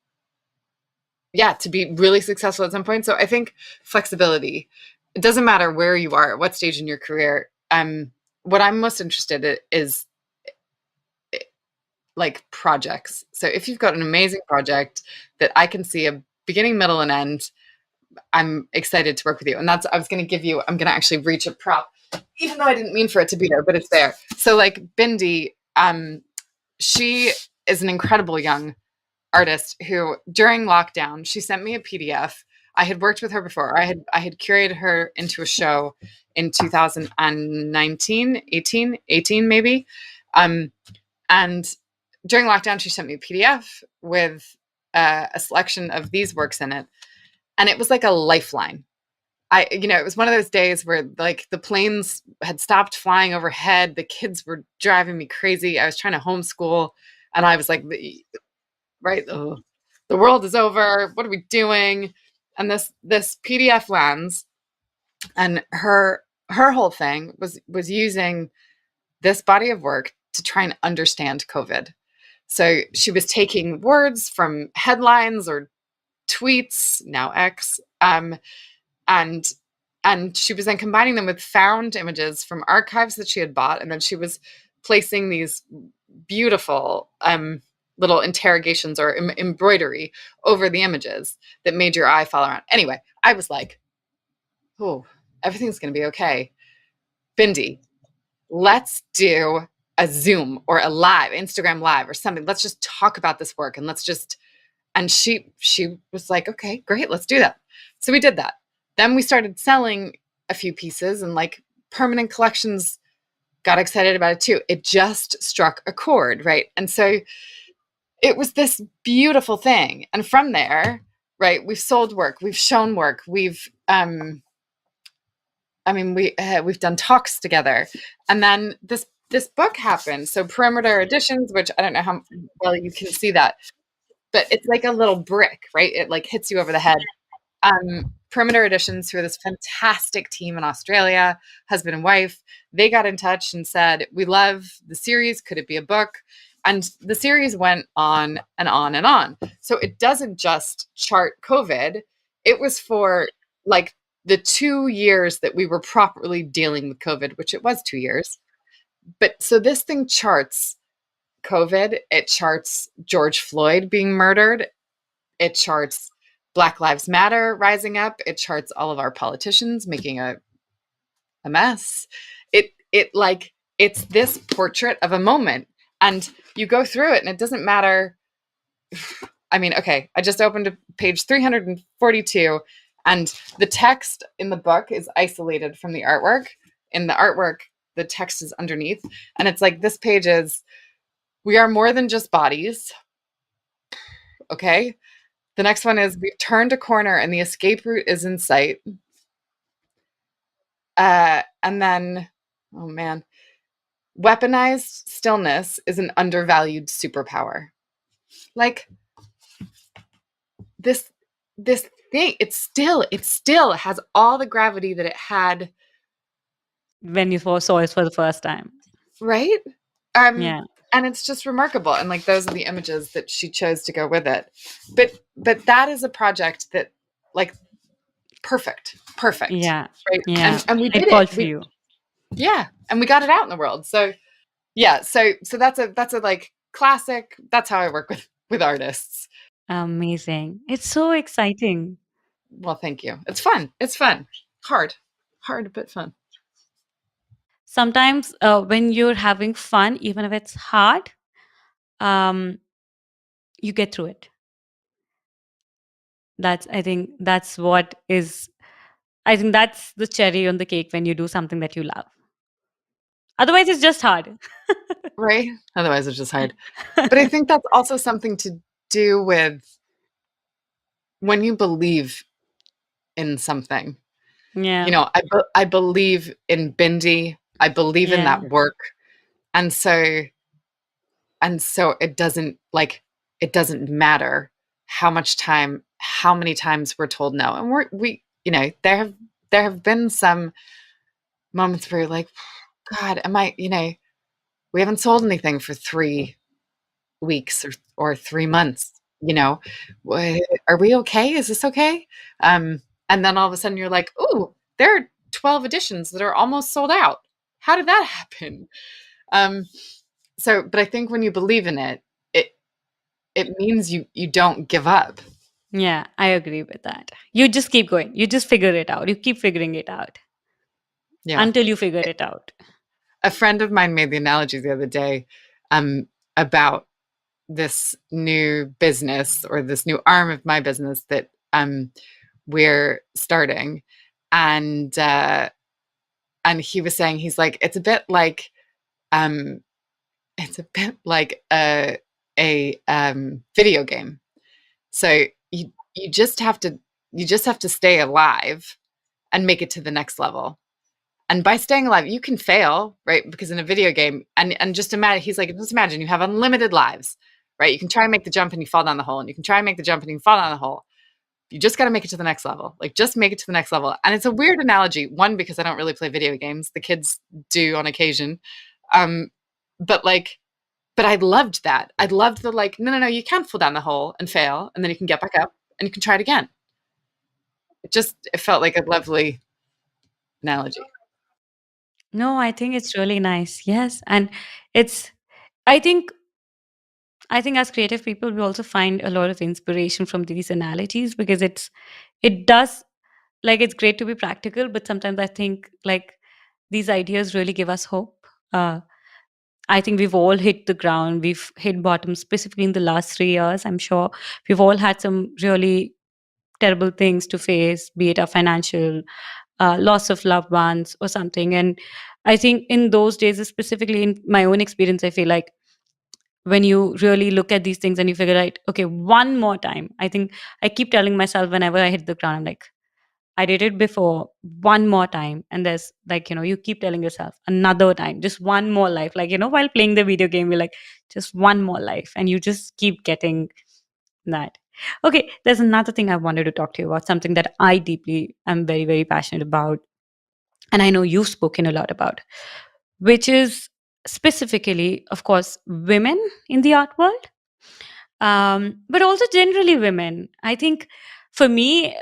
yeah, to be really successful at some point. So I think flexibility, it doesn't matter where you are, at what stage in your career. What I'm most interested in is like projects. So if you've got an amazing project that I can see a beginning, middle, and end, I'm excited to work with you. And that's, I'm going to actually reach a prop, even though I didn't mean for it to be there, but it's there. So like Bindi, she is an incredible young artist who during lockdown, she sent me a PDF. I had worked with her before. I had curated her into a show in 2019, 18 maybe. And during lockdown, she sent me a PDF with a selection of these works in it. And it was like a lifeline. It was one of those days where like the planes had stopped flying overhead. The kids were driving me crazy. I was trying to homeschool, and I was like, right, the world is over. What are we doing? And this PDF lands, and her whole thing was using this body of work to try and understand COVID. So she was taking words from headlines or tweets, now X, and she was then combining them with found images from archives that she had bought, and then she was placing these beautiful little interrogations or embroidery over the images that made your eye fall around. Anyway, I was like, oh, everything's going to be okay. Bindi, let's do a Zoom or a live, Instagram live or something. Let's just talk about this work, and and she was like, okay, great, let's do that. So we did that. Then we started selling a few pieces, and like permanent collections got excited about it too. It just struck a chord, right? And so it was this beautiful thing. And from there, right, we've sold work, we've shown work, we've we've done talks together. And then this book happened. So Perimeter Editions, which I don't know how well you can see that, but it's like a little brick, right? It like hits you over the head. Perimeter Editions, who are this fantastic team in Australia, husband and wife, they got in touch and said, we love the series. Could it be a book? And the series went on and on and on. So it doesn't just chart COVID. It was for like the 2 years that we were properly dealing with COVID, which it was 2 years. But so this thing charts COVID. It charts George Floyd being murdered. It charts Black Lives Matter rising up. It charts all of our politicians making a mess. It's this portrait of a moment, and you go through it, and it doesn't matter. I mean, okay, I just opened page 342, And the text in the book is isolated from the artwork. In the artwork, the text is underneath. And it's like, this page is, we are more than just bodies. Okay. The next one is, we've turned a corner and the escape route is in sight. And then, oh man, weaponized stillness is an undervalued superpower. Like, this thing, it still has all the gravity that it had, When you saw it for the first time. right? Um, Yeah. and it's just remarkable. And like, those are the images that she chose to go with it. But that is a project that, like, perfect, Yeah. right? Yeah. And we It did it. called for We you. Yeah, and we got it out in the world. So yeah, so that's a like classic. That's how I work with artists. Amazing. It's so exciting. Well, thank you. It's fun. It's fun. Hard but fun. Sometimes when you're having fun, even if it's hard, um, you get through it. I think that's what is, I think that's the cherry on the cake when you do something that you love. Otherwise, it's just hard. Right? Otherwise, it's just hard. But I think that's also something to do with when you believe in something. Yeah. I believe in Bindi. I believe in Yeah. that work, and so it doesn't matter how many times we're told no. And we there have been some moments where you're like, God, am I, we haven't sold anything for 3 weeks or 3 months, are we okay? Is this okay? And then all of a sudden you're like, ooh, there are 12 editions that are almost sold out. How did that happen? Um, but I think when you believe in it, it it means you don't give up. Yeah, I agree with that. You just keep going. You just figure it out. You keep figuring it out Yeah. until you figure it out. A friend of mine made the analogy the other day, about this new business, or this new arm of my business that we're starting, and he was saying, he's like, um it's a bit like a video game. So you just have to stay alive and make it to the next level. And by staying alive, you can fail, right? Because in a video game, and just imagine, he's like, just imagine you have unlimited lives, right? You can try and make the jump and you fall down the hole, and you can try and make the jump and you fall down the hole. You just got to make it to the next level. Like, just make it to the next level. And it's a weird analogy. One, because I don't really play video games. The kids do on occasion. Um, but like, but I loved that. I loved the, like, no, you can't fall down the hole and fail, and then you can get back up and you can try it again. It felt like a lovely analogy. No, I think it's really nice. Yes. And it's, I think, I think as creative people, we also find a lot of inspiration from these analogies because it does, like, it's great to be practical, but sometimes I think like these ideas really give us hope. Uh, I think we've all hit the ground. We've hit bottom, specifically in the last 3 years. I'm sure we've all had some really terrible things to face, be it a financial loss of loved ones or something. And I think in those days, specifically in my own experience, I feel like when you really look at these things and you figure out, okay, one more time. I think I keep telling myself whenever I hit the ground, I'm like, I did it before, one more time. And there's like, you keep telling yourself another time, just one more life. Like, while playing the video game, you're like, just one more life. And you just keep getting that. Okay, there's another thing I wanted to talk to you about, something that I deeply am very, very passionate about. And I know you've spoken a lot about, which is specifically, of course, women in the art world, but also generally women. I think for me,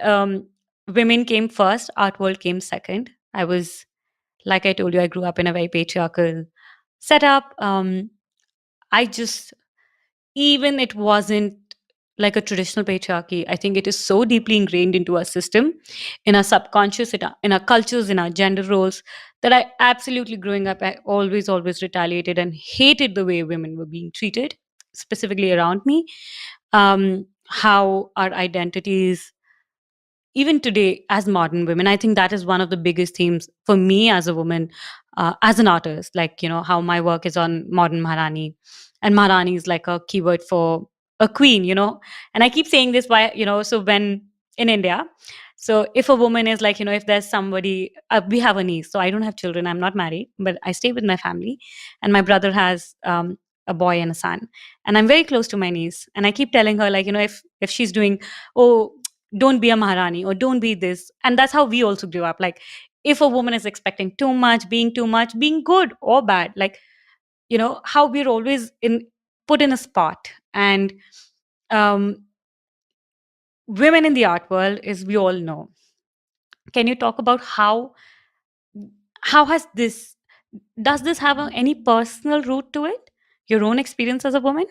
women came first, art world came second. I was, like I told you, I grew up in a very patriarchal setup. I just, even it wasn't like a traditional patriarchy. I think it is so deeply ingrained into our system, in our subconscious, in our cultures, in our gender roles, that I absolutely, growing up, I always retaliated and hated the way women were being treated, specifically around me. How our identities even today as modern women, I think that is one of the biggest themes for me as a woman, as an artist, like, how my work is on modern Maharani, and Maharani is like a keyword for a queen, and I keep saying this, why, so when in India, so if a woman is like, if there's somebody, we have a niece, so I don't have children, I'm not married, but I stay with my family, and my brother has a boy and a son, and I'm very close to my niece, and I keep telling her, like, if she's doing, oh, don't be a Maharani or don't be this. And that's how we also grew up. Like, if a woman is expecting too much, being good or bad, like, how we're always in put in a spot. And um, women in the art world, is we all know. Can you talk about how has this does this have any personal root to it? Your own experience as a woman,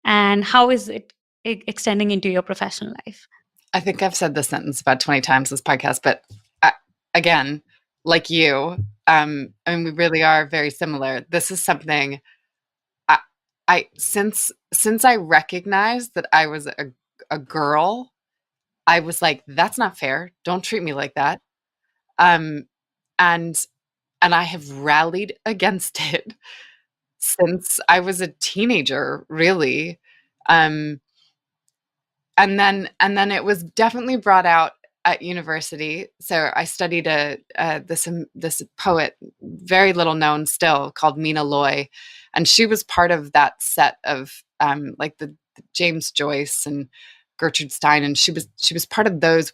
and how is it extending into your professional life? I think I've said this sentence about 20 times this podcast, but I, again, like you, I mean, we really are very similar. This is something I, since I recognized that I was a girl, I was like, that's not fair. Don't treat me like that. Um, and and I have rallied against it since I was a teenager, really. Um, and then it was definitely brought out at university. So I studied this poet, very little known still, called Mina Loy, and she was part of that set of like the James Joyce and Gertrude Stein, and she was part of those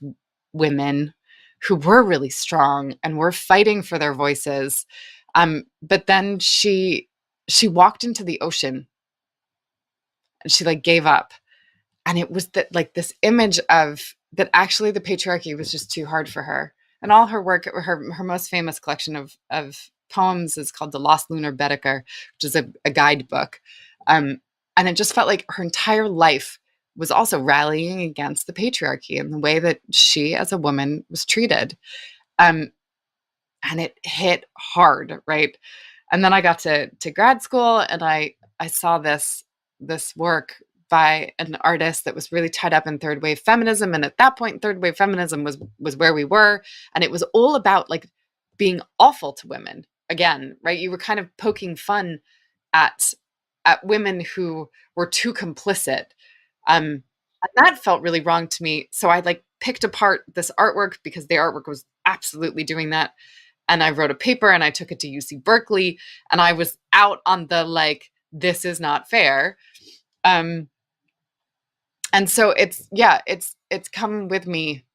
women who were really strong and were fighting for their voices. But then she walked into the ocean and she like gave up, and it was that like this image of that actually the patriarchy was just too hard for her, and all her work, her most famous collection of poems is called The Lost Lunar Baedeker, which is a guidebook, and it just felt like her entire life was also rallying against the patriarchy and the way that she as a woman was treated, um, and it hit hard, right? And then I got to grad school, and I saw this work by an artist that was really tied up in third wave feminism, and at that point third wave feminism was where we were, and it was all about like being awful to women again, right? You were kind of poking fun at women who were too complicit, and that felt really wrong to me. So I like picked apart this artwork because the artwork was absolutely doing that, and I wrote a paper and I took it to UC Berkeley, and I was out on the like, this is not fair. Um, and so it's come with me.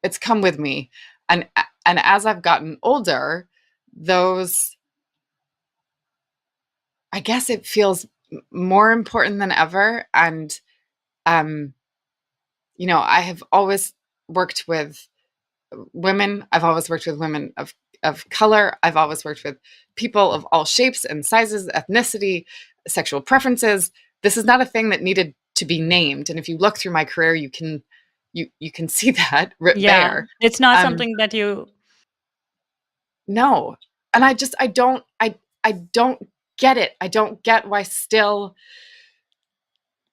It's come with me. And and as I've gotten older, those, I guess it feels more important than ever. And um, I have always worked with women. I've always worked with women of color. I've always worked with people of all shapes and sizes, ethnicity, sexual preferences. This is not a thing that needed to be named. And if you look through my career, you can see that Yeah, there. it's not Um, something that you. no, and I don't get it. I don't get why still.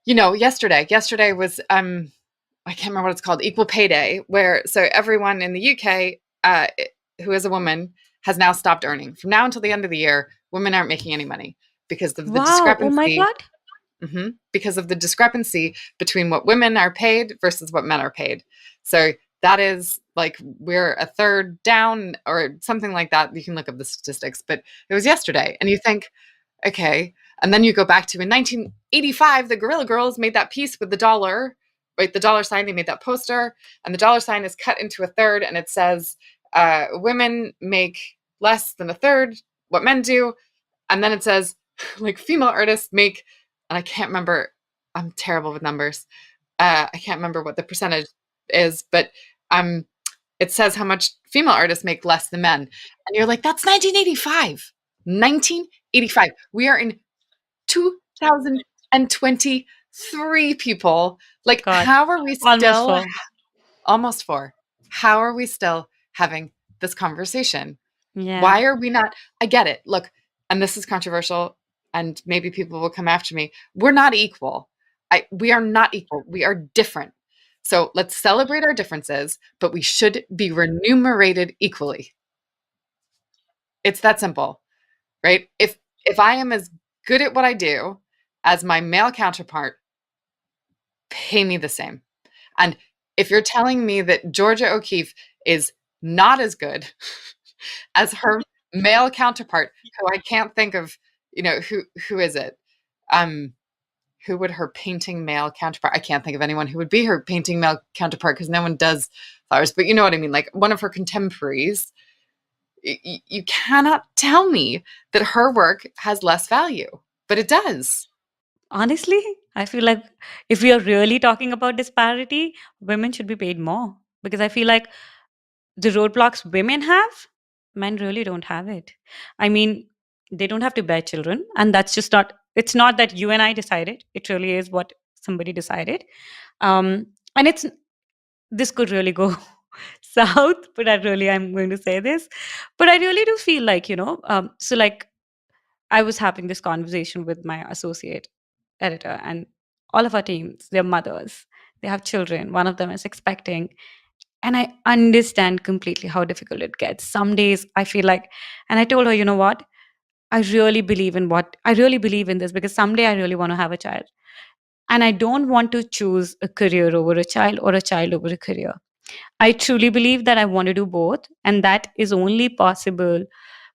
Yesterday was I can't remember what it's called, Equal Pay Day, where so everyone in the UK who is a woman has now stopped earning. From now until the end of the year, women aren't making any money because of the Wow, oh my discrepancy. God. Because of the discrepancy between what women are paid versus what men are paid. So that is like we're a third down or something like that. You can look up the statistics, but it was yesterday, and you think, okay. And then you go back to in 1985, the Guerrilla Girls made that piece with the dollar, right? The dollar sign, they made that poster, and the dollar sign is cut into a third, and it says, women make less than a third what men do. And then it says, like, female artists make, and I can't remember, I'm terrible with numbers. I can't remember what the percentage is, but it says how much female artists make less than men. And you're like, that's 1985. 1985. We are in 2023, people. Like, God, how are we almost still, four. almost four, how are we still having this conversation? Yeah. Why are we not? I get it. Look, and this is controversial, and maybe people will come after me. We're not equal. We are not equal. We are different. So let's celebrate our differences, but we should be remunerated equally. It's that simple, right? If I am as good at what I do as my male counterpart, pay me the same. And if you're telling me that Georgia O'Keeffe is not as good as her male counterpart, who I can't think of, who is it? Um, who would her painting male counterpart? I can't think of anyone who would be her painting male counterpart because no one does flowers, but you know what I mean? Like one of her contemporaries, you cannot tell me that her work has less value, but it does. Honestly, I feel like if we are really talking about disparity, women should be paid more, because I feel like the roadblocks women have, men really don't have it. I mean, they don't have to bear children, and that's just not. It's not that you and I decided. It really is what somebody decided. And it's this could really go south, but I'm going to say this. But I really do feel like, so like I was having this conversation with my associate editor, and all of our teams, they're mothers, they have children, one of them is expecting. And I understand completely how difficult it gets. Some days I feel like, and I told her, you know what? I really believe in this, because someday I really want to have a child. And I don't want to choose a career over a child or a child over a career. I truly believe that I want to do both. And that is only possible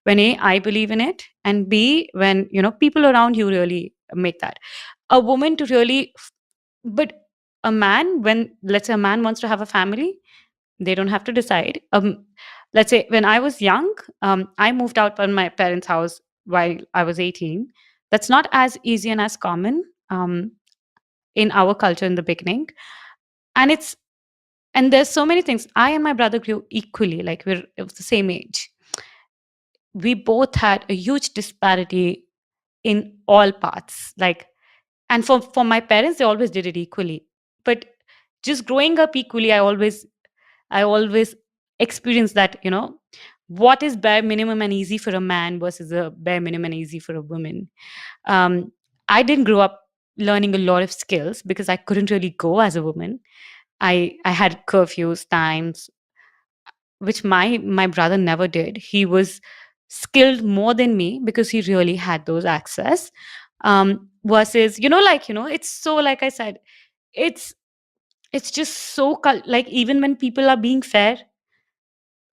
when A, I believe in it, and B, when, people around you really make that. A woman to really, but a man, when, let's say, a man wants to have a family, they don't have to decide. Let's say when I was young, I moved out from my parents' house while I was 18. That's not as easy and as common in our culture in the beginning. And there's so many things. I and my brother grew equally, like we're of the same age. We both had a huge disparity in all parts. Like, and for my parents, they always did it equally. But just growing up equally, I always experience that, what is bare minimum and easy for a man versus a bare minimum and easy for a woman. Um, I didn't grow up learning a lot of skills because I couldn't really go as a woman. I had curfews, times, which my brother never did. He was skilled more than me because he really had those access. Versus, it's so, like I said, it's it's just so like, even when people are being fair,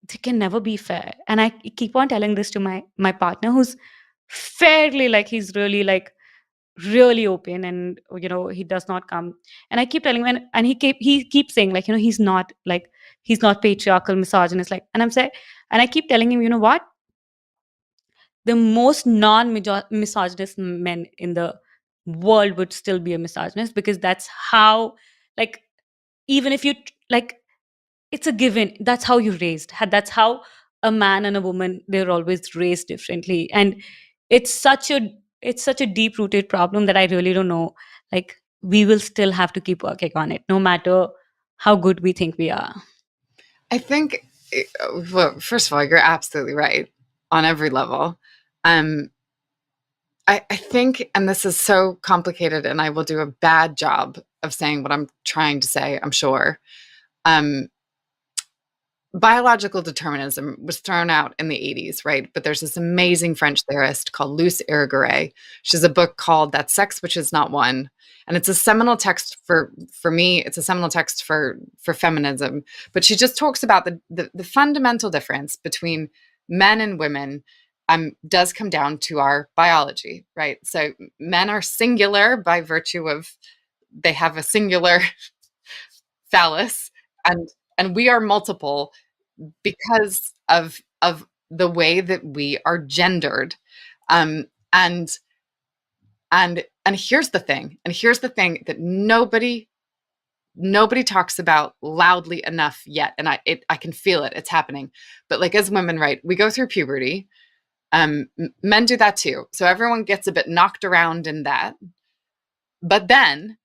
they can never be fair. And I keep on telling this to my partner, who's fairly, like, he's really, like, really open, and he does not come. And I keep telling him, and he keeps saying, like, he's not patriarchal, misogynist, like. And I'm saying, and I keep telling him, you know what, the most non-misogynist men in the world would still be a misogynist, because that's how, like, even if you like, it's a given. That's how you're raised. That's how a man and a woman, they're always raised differently. And it's such a it's such a deep rooted problem that I really don't know. Like, we will still have to keep working on it, no matter how good we think we are. I think, well, first of all, you're absolutely right on every level. Um, I think, and this is so complicated, and I will do a bad job of saying what I'm trying to say, I'm sure. Um, Biological determinism was thrown out in the 80s, right? But there's this amazing French theorist called Luce Irigaray. She has a book called That Sex Which Is Not One. And it's a seminal text for me, it's a seminal text for feminism. But she just talks about the fundamental difference between men and women does come down to our biology, right? So men are singular by virtue of they have a singular phallus, and we are multiple because of the way that we are gendered. um and here's the thing, that nobody talks about loudly enough yet, and I can feel it, it's happening. But like, as women, right, we go through puberty. Men do that too, so everyone gets a bit knocked around in that. But then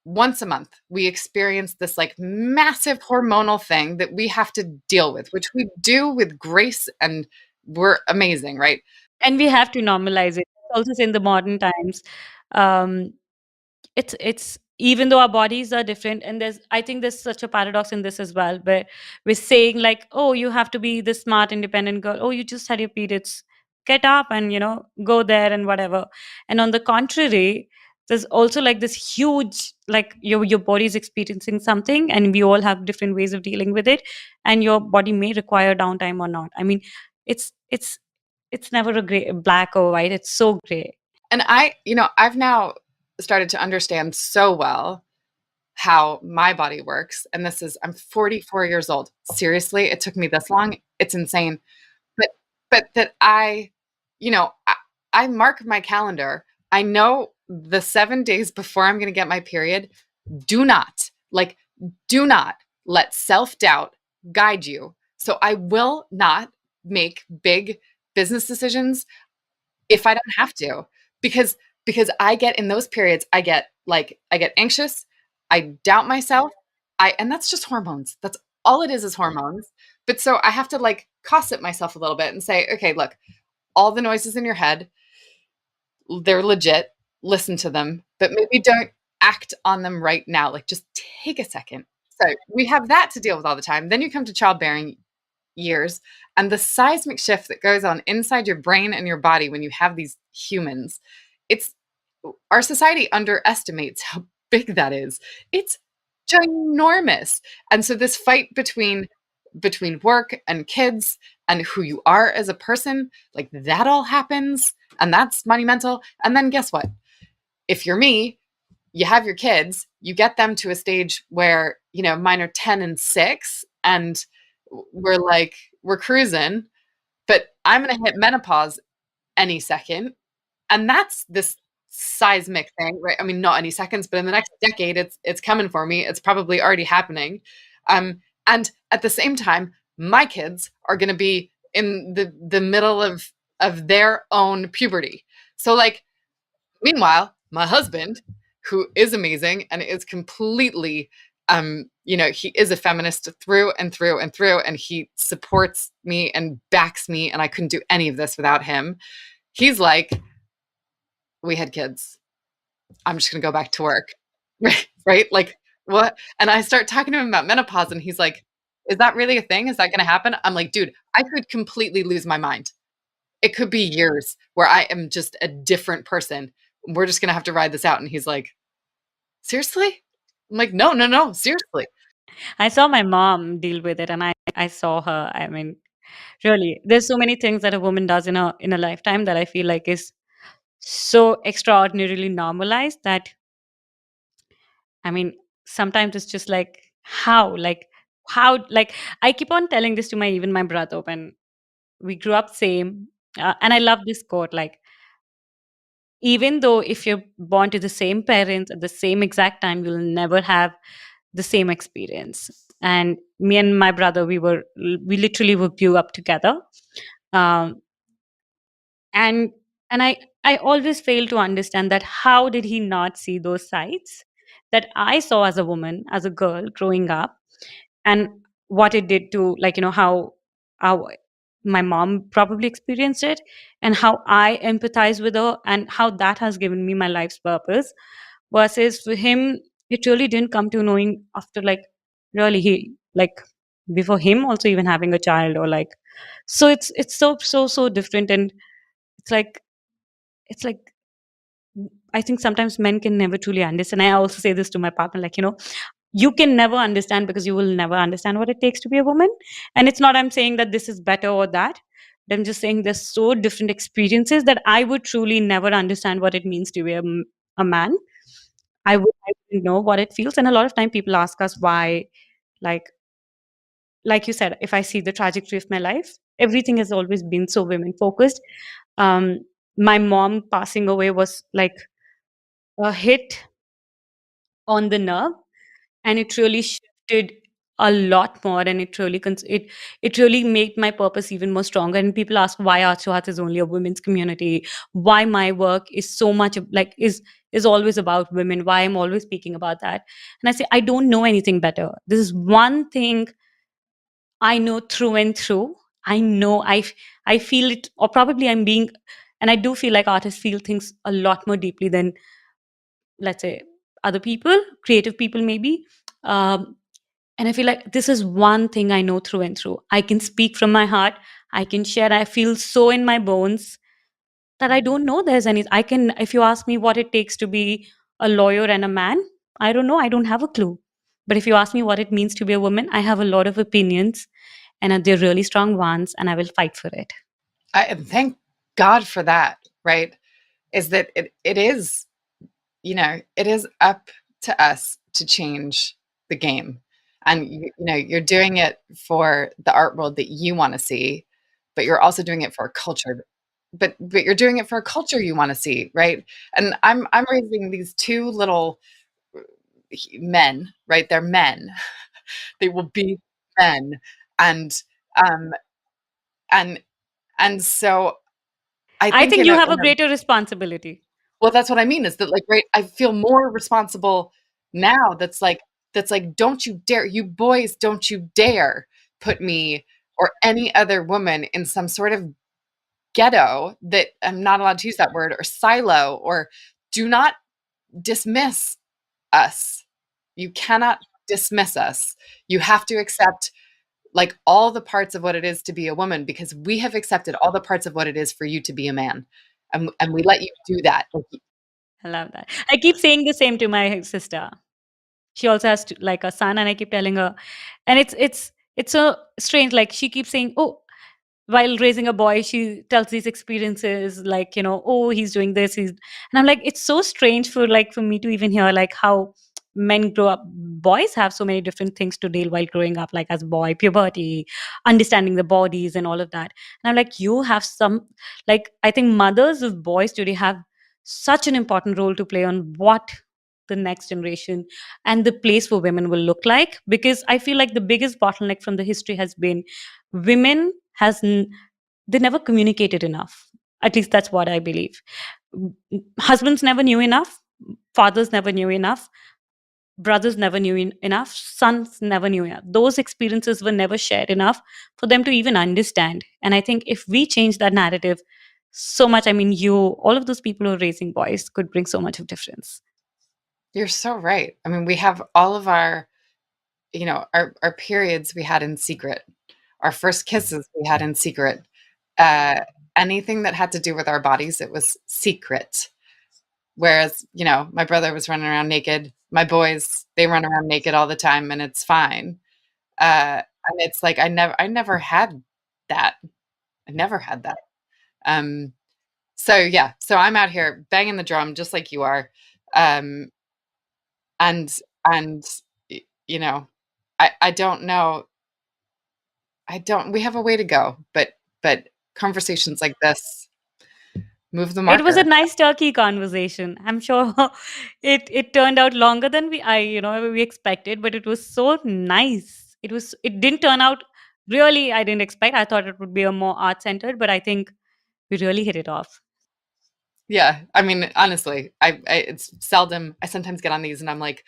once a month we experience this like massive hormonal thing that we have to deal with, which we do with grace, and we're amazing, right? And we have to normalize it. Also, in the modern times, um, it's even though our bodies are different, and I think there's such a paradox in this as well, where we're saying like, oh, you have to be this smart independent girl, oh, you just had your periods, get up and go there and whatever. And on the contrary, there's also like this huge, like your body's experiencing something, and we all have different ways of dealing with it, and your body may require downtime or not. I mean, it's never a gray, black or white, it's so gray. And I've now started to understand so well how my body works. And I'm 44 years old. Seriously, it took me this long. It's insane. But, that I mark my calendar. I know the 7 days before I'm going to get my period, do not, do not let self-doubt guide you. So I will not make big business decisions if I don't have to, because I get in those periods, I get anxious, I doubt myself, and that's just hormones. That's all it is hormones. But so I have to like cost it myself a little bit and say, okay, look, all the noises in your head, they're legit. Listen to them, but maybe don't act on them right now. Like just take a second. So we have that to deal with all the time. Then you come to childbearing years and the seismic shift that goes on inside your brain and your body when you have these humans. It's Our society underestimates how big that is. It's ginormous. And so this fight between work and kids and who you are as a person, like that all happens, and that's monumental. And then guess what? If you're me, you have your kids, you get them to a stage where, mine are 10 and 6, and we're cruising, but I'm going to hit menopause any second. And that's this seismic thing, right? I mean, not any seconds, but in the next decade, it's coming for me. It's probably already happening. And at the same time, my kids are going to be in the middle of their own puberty. So like, meanwhile, my husband, who is amazing and is completely, he is a feminist through and through and through, and he supports me and backs me, and I couldn't do any of this without him. He's like, we had kids, I'm just going to go back to work. Right? Like, what? And I start talking to him about menopause, and he's like, is that really a thing? Is that going to happen? I'm like, dude, I could completely lose my mind. It could be years where I am just a different person. We're just going to have to ride this out. And he's like, seriously? I'm like, no, no, no, seriously. I saw my mom deal with it, and I saw her. I mean, really, there's so many things that a woman does in a lifetime that I feel like is so extraordinarily normalized that, I mean, sometimes it's just like how, like, I keep on telling this to my brother when we grew up same, and I love this quote, like, even though if you're born to the same parents at the same exact time, you'll never have the same experience. And me and my brother, we literally grew up together. Um, and I always fail to understand that how did he not see those sides that I saw as a woman, as a girl growing up, and what it did to, like, how my mom probably experienced it, and how I empathize with her, and how that has given me my life's purpose. Versus for him, it really didn't come to knowing after, like, really he, like, before him also even having a child, or like, so it's so different. And it's like, it's like I think sometimes men can never truly understand. I also say this to my partner, like, you can never understand because you will never understand what it takes to be a woman. And it's not I'm saying that this is better or that, but I'm just saying there's so different experiences that I would truly never understand what it means to be a man. I wouldn't know what it feels. And a lot of time people ask us why, like like you said, if I see the trajectory of my life, everything has always been so women focused. um my mom passing away was like a hit on the nerve, and it really shifted a lot more, and it really made my purpose even more stronger. And people ask why Artshahat is only a women's community, why my work is so much like is always about women, why I'm always speaking about that. And I say, I don't know anything better. This is one thing I know through and through. I know I feel it, or probably I'm being, and I do feel like artists feel things a lot more deeply than, let's say, other people. creative people maybe. Um, and I feel like this is one thing I know through and through. I can speak from my heart. I can share. I feel so in my bones that I don't know there's any. I can, if you ask me what it takes to be a lawyer and a man, I don't know. I don't have a clue. But if you ask me what it means to be a woman, I have a lot of opinions, and they're really strong ones, and I will fight for it. I thank God for that, right? Is that it is, it is up to us to change the game. And you're doing it for the art world that you want to see, but you're also doing it for a culture. But you're doing it for a culture you want to see, right? And I'm raising these two little men, right? They're men. They will be men. And um and and so I I think think you have a greater responsibility. well, that's what I mean is that, like, right, I feel more responsible now. That's like, don't you dare, you boys, don't you dare put me or any other woman in some sort of ghetto that I'm not allowed to use that word, or silo, or do not dismiss us. You cannot dismiss us. You have to accept, like, all the parts of what it is to be a woman, because we have accepted all the parts of what it is for you to be a man. And we let you do that. Like, I love that. I keep saying the same to my sister. She also has like a son, and I keep telling her, and it's so strange. Like she keeps saying, "Oh, while raising a boy, she tells these experiences, like, oh, he's doing this, he's," and I'm like, it's so strange for me to even hear like how men grow up. Boys have so many different things to deal while growing up, like as boy, puberty, understanding the bodies and all of that. And I'm like, you have some, like, I think mothers of boys today have such an important role to play on what the next generation and the place for women will look like, because I feel like the biggest bottleneck from the history has been women they never communicated enough. At least that's what I believe. Husbands never knew enough, fathers never knew enough, brothers never knew enough, sons never knew enough. Those experiences were never shared enough for them to even understand. And I think if we change that narrative so much, I mean, all of those people who are raising boys could bring so much of difference. you're so right. I mean, we have all of our periods we had in secret, our first kisses we had in secret. Uh, Anything that had to do with our bodies, it was secret. Whereas, my brother was running around naked. My boys, they run around naked all the time, and it's fine. And it's like I never had that. I never had that. Um, so yeah, so I'm out here banging the drum just like you are. Um, and and you know, I don't know. We have a way to go, but conversations like this move the It was a marker. nice turkey conversation. I'm sure it turned out longer than we expected, but it was so nice. It didn't turn out really, I didn't expect. I thought it would be a more art centered, but I think we really hit it off. Yeah, I mean, honestly, it's seldom. I sometimes get on these and I'm like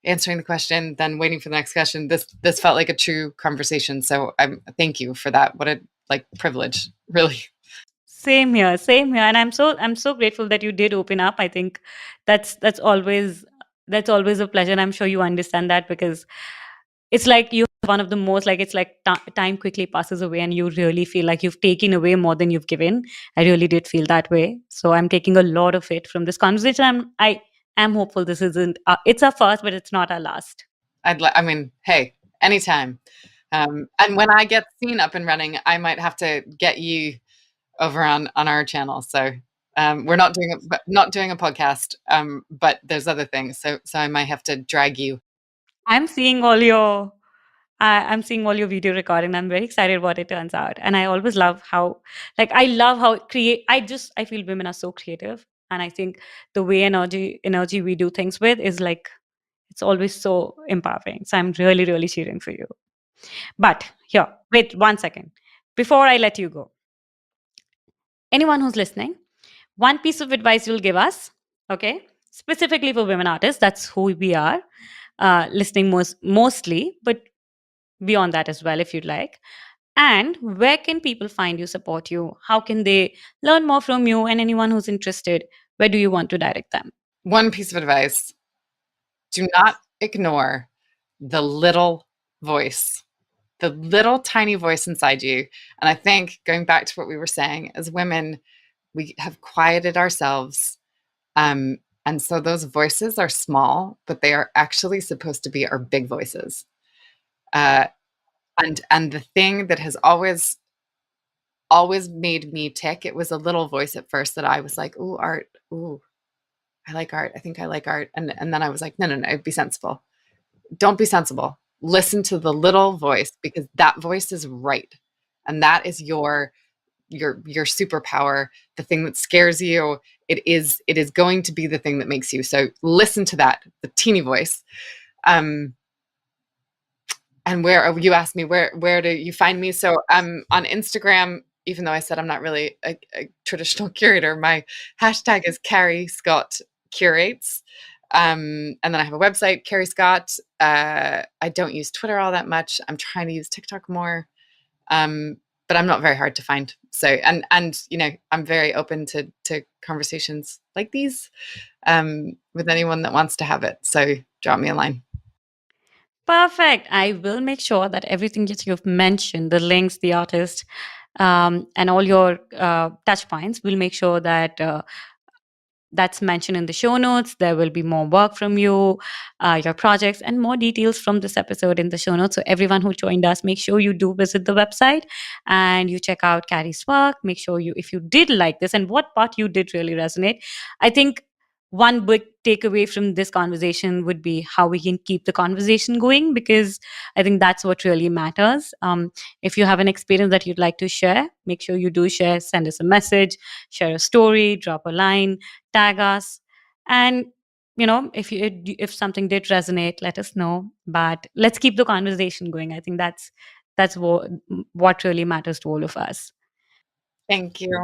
answering the question, then waiting for the next question. This felt like a true conversation, so I thank you for that. What a, like, privilege, really. Same here, same here. And I'm so grateful that you did open up. I think that's always that's always a pleasure. And I'm sure you understand that, because it's like you have one of the most, like, it's like time quickly passes away and you really feel like you've taken away more than you've given. I really did feel that way. So I'm taking a lot of it from this conversation. I am hopeful this isn't it's our first, but it's not our last. I mean, hey, anytime. And when I get seen up and running, I might have to get you over on our channel. So we're not doing a podcast, but there's other things. So I might have to drag you. I'm seeing all your I'm seeing all your video recording. I'm very excited what it turns out. And I always love how, like, I love how I feel women are so creative. And I think the way energy we do things with is like, it's always so empowering. So I'm really, really cheering for you. But here, wait 1 second. Before I let you go, anyone who's listening, one piece of advice you'll give us, okay? Specifically for women artists, that's who we are, listening mostly, but beyond that as well, if you'd like. And where can people find you, support you? How can they learn more from you? And anyone who's interested, where do you want to direct them? One piece of advice: Do not ignore the little voice, the little tiny voice inside you. And I think going back to what we were saying, as women, we have quieted ourselves. And so those voices are small, but they are actually supposed to be our big voices. Uh, and the thing that has always made me tick, it was a little voice at first that I was like, ooh, art, ooh, I like art. I think I like art. And then I was like, no, no, no, be sensible. Don't be sensible. Listen to the little voice, because that voice is right. And that is your superpower, the thing that scares you. It is going to be the thing that makes you. So listen to that, the teeny voice. Um, and where you asked me where do you find me? So on Instagram, even though I said I'm not really a traditional curator, my hashtag is Carrie Scott Curates. And then I have a website, Carrie Scott. I don't use Twitter all that much. I'm trying to use TikTok more. But I'm not very hard to find. So and I'm very open to conversations like these with anyone that wants to have it. So drop me a line. Perfect. I will make sure that everything that you've mentioned, the links, the artist, and all your touch points, we'll make sure that that's mentioned in the show notes. There will be more work from you, your projects, and more details from this episode in the show notes. So, everyone who joined us, make sure you do visit the website and you check out Carrie's work. Make sure if you did like this and what part you did really resonate. I think one big takeaway from this conversation would be how we can keep the conversation going, because I think that's what really matters. If you have an experience that you'd like to share, make sure you do share, send us a message, share a story, drop a line, tag us, and if something did resonate, let us know. But let's keep the conversation going. I think that's what really matters to all of us. Thank you.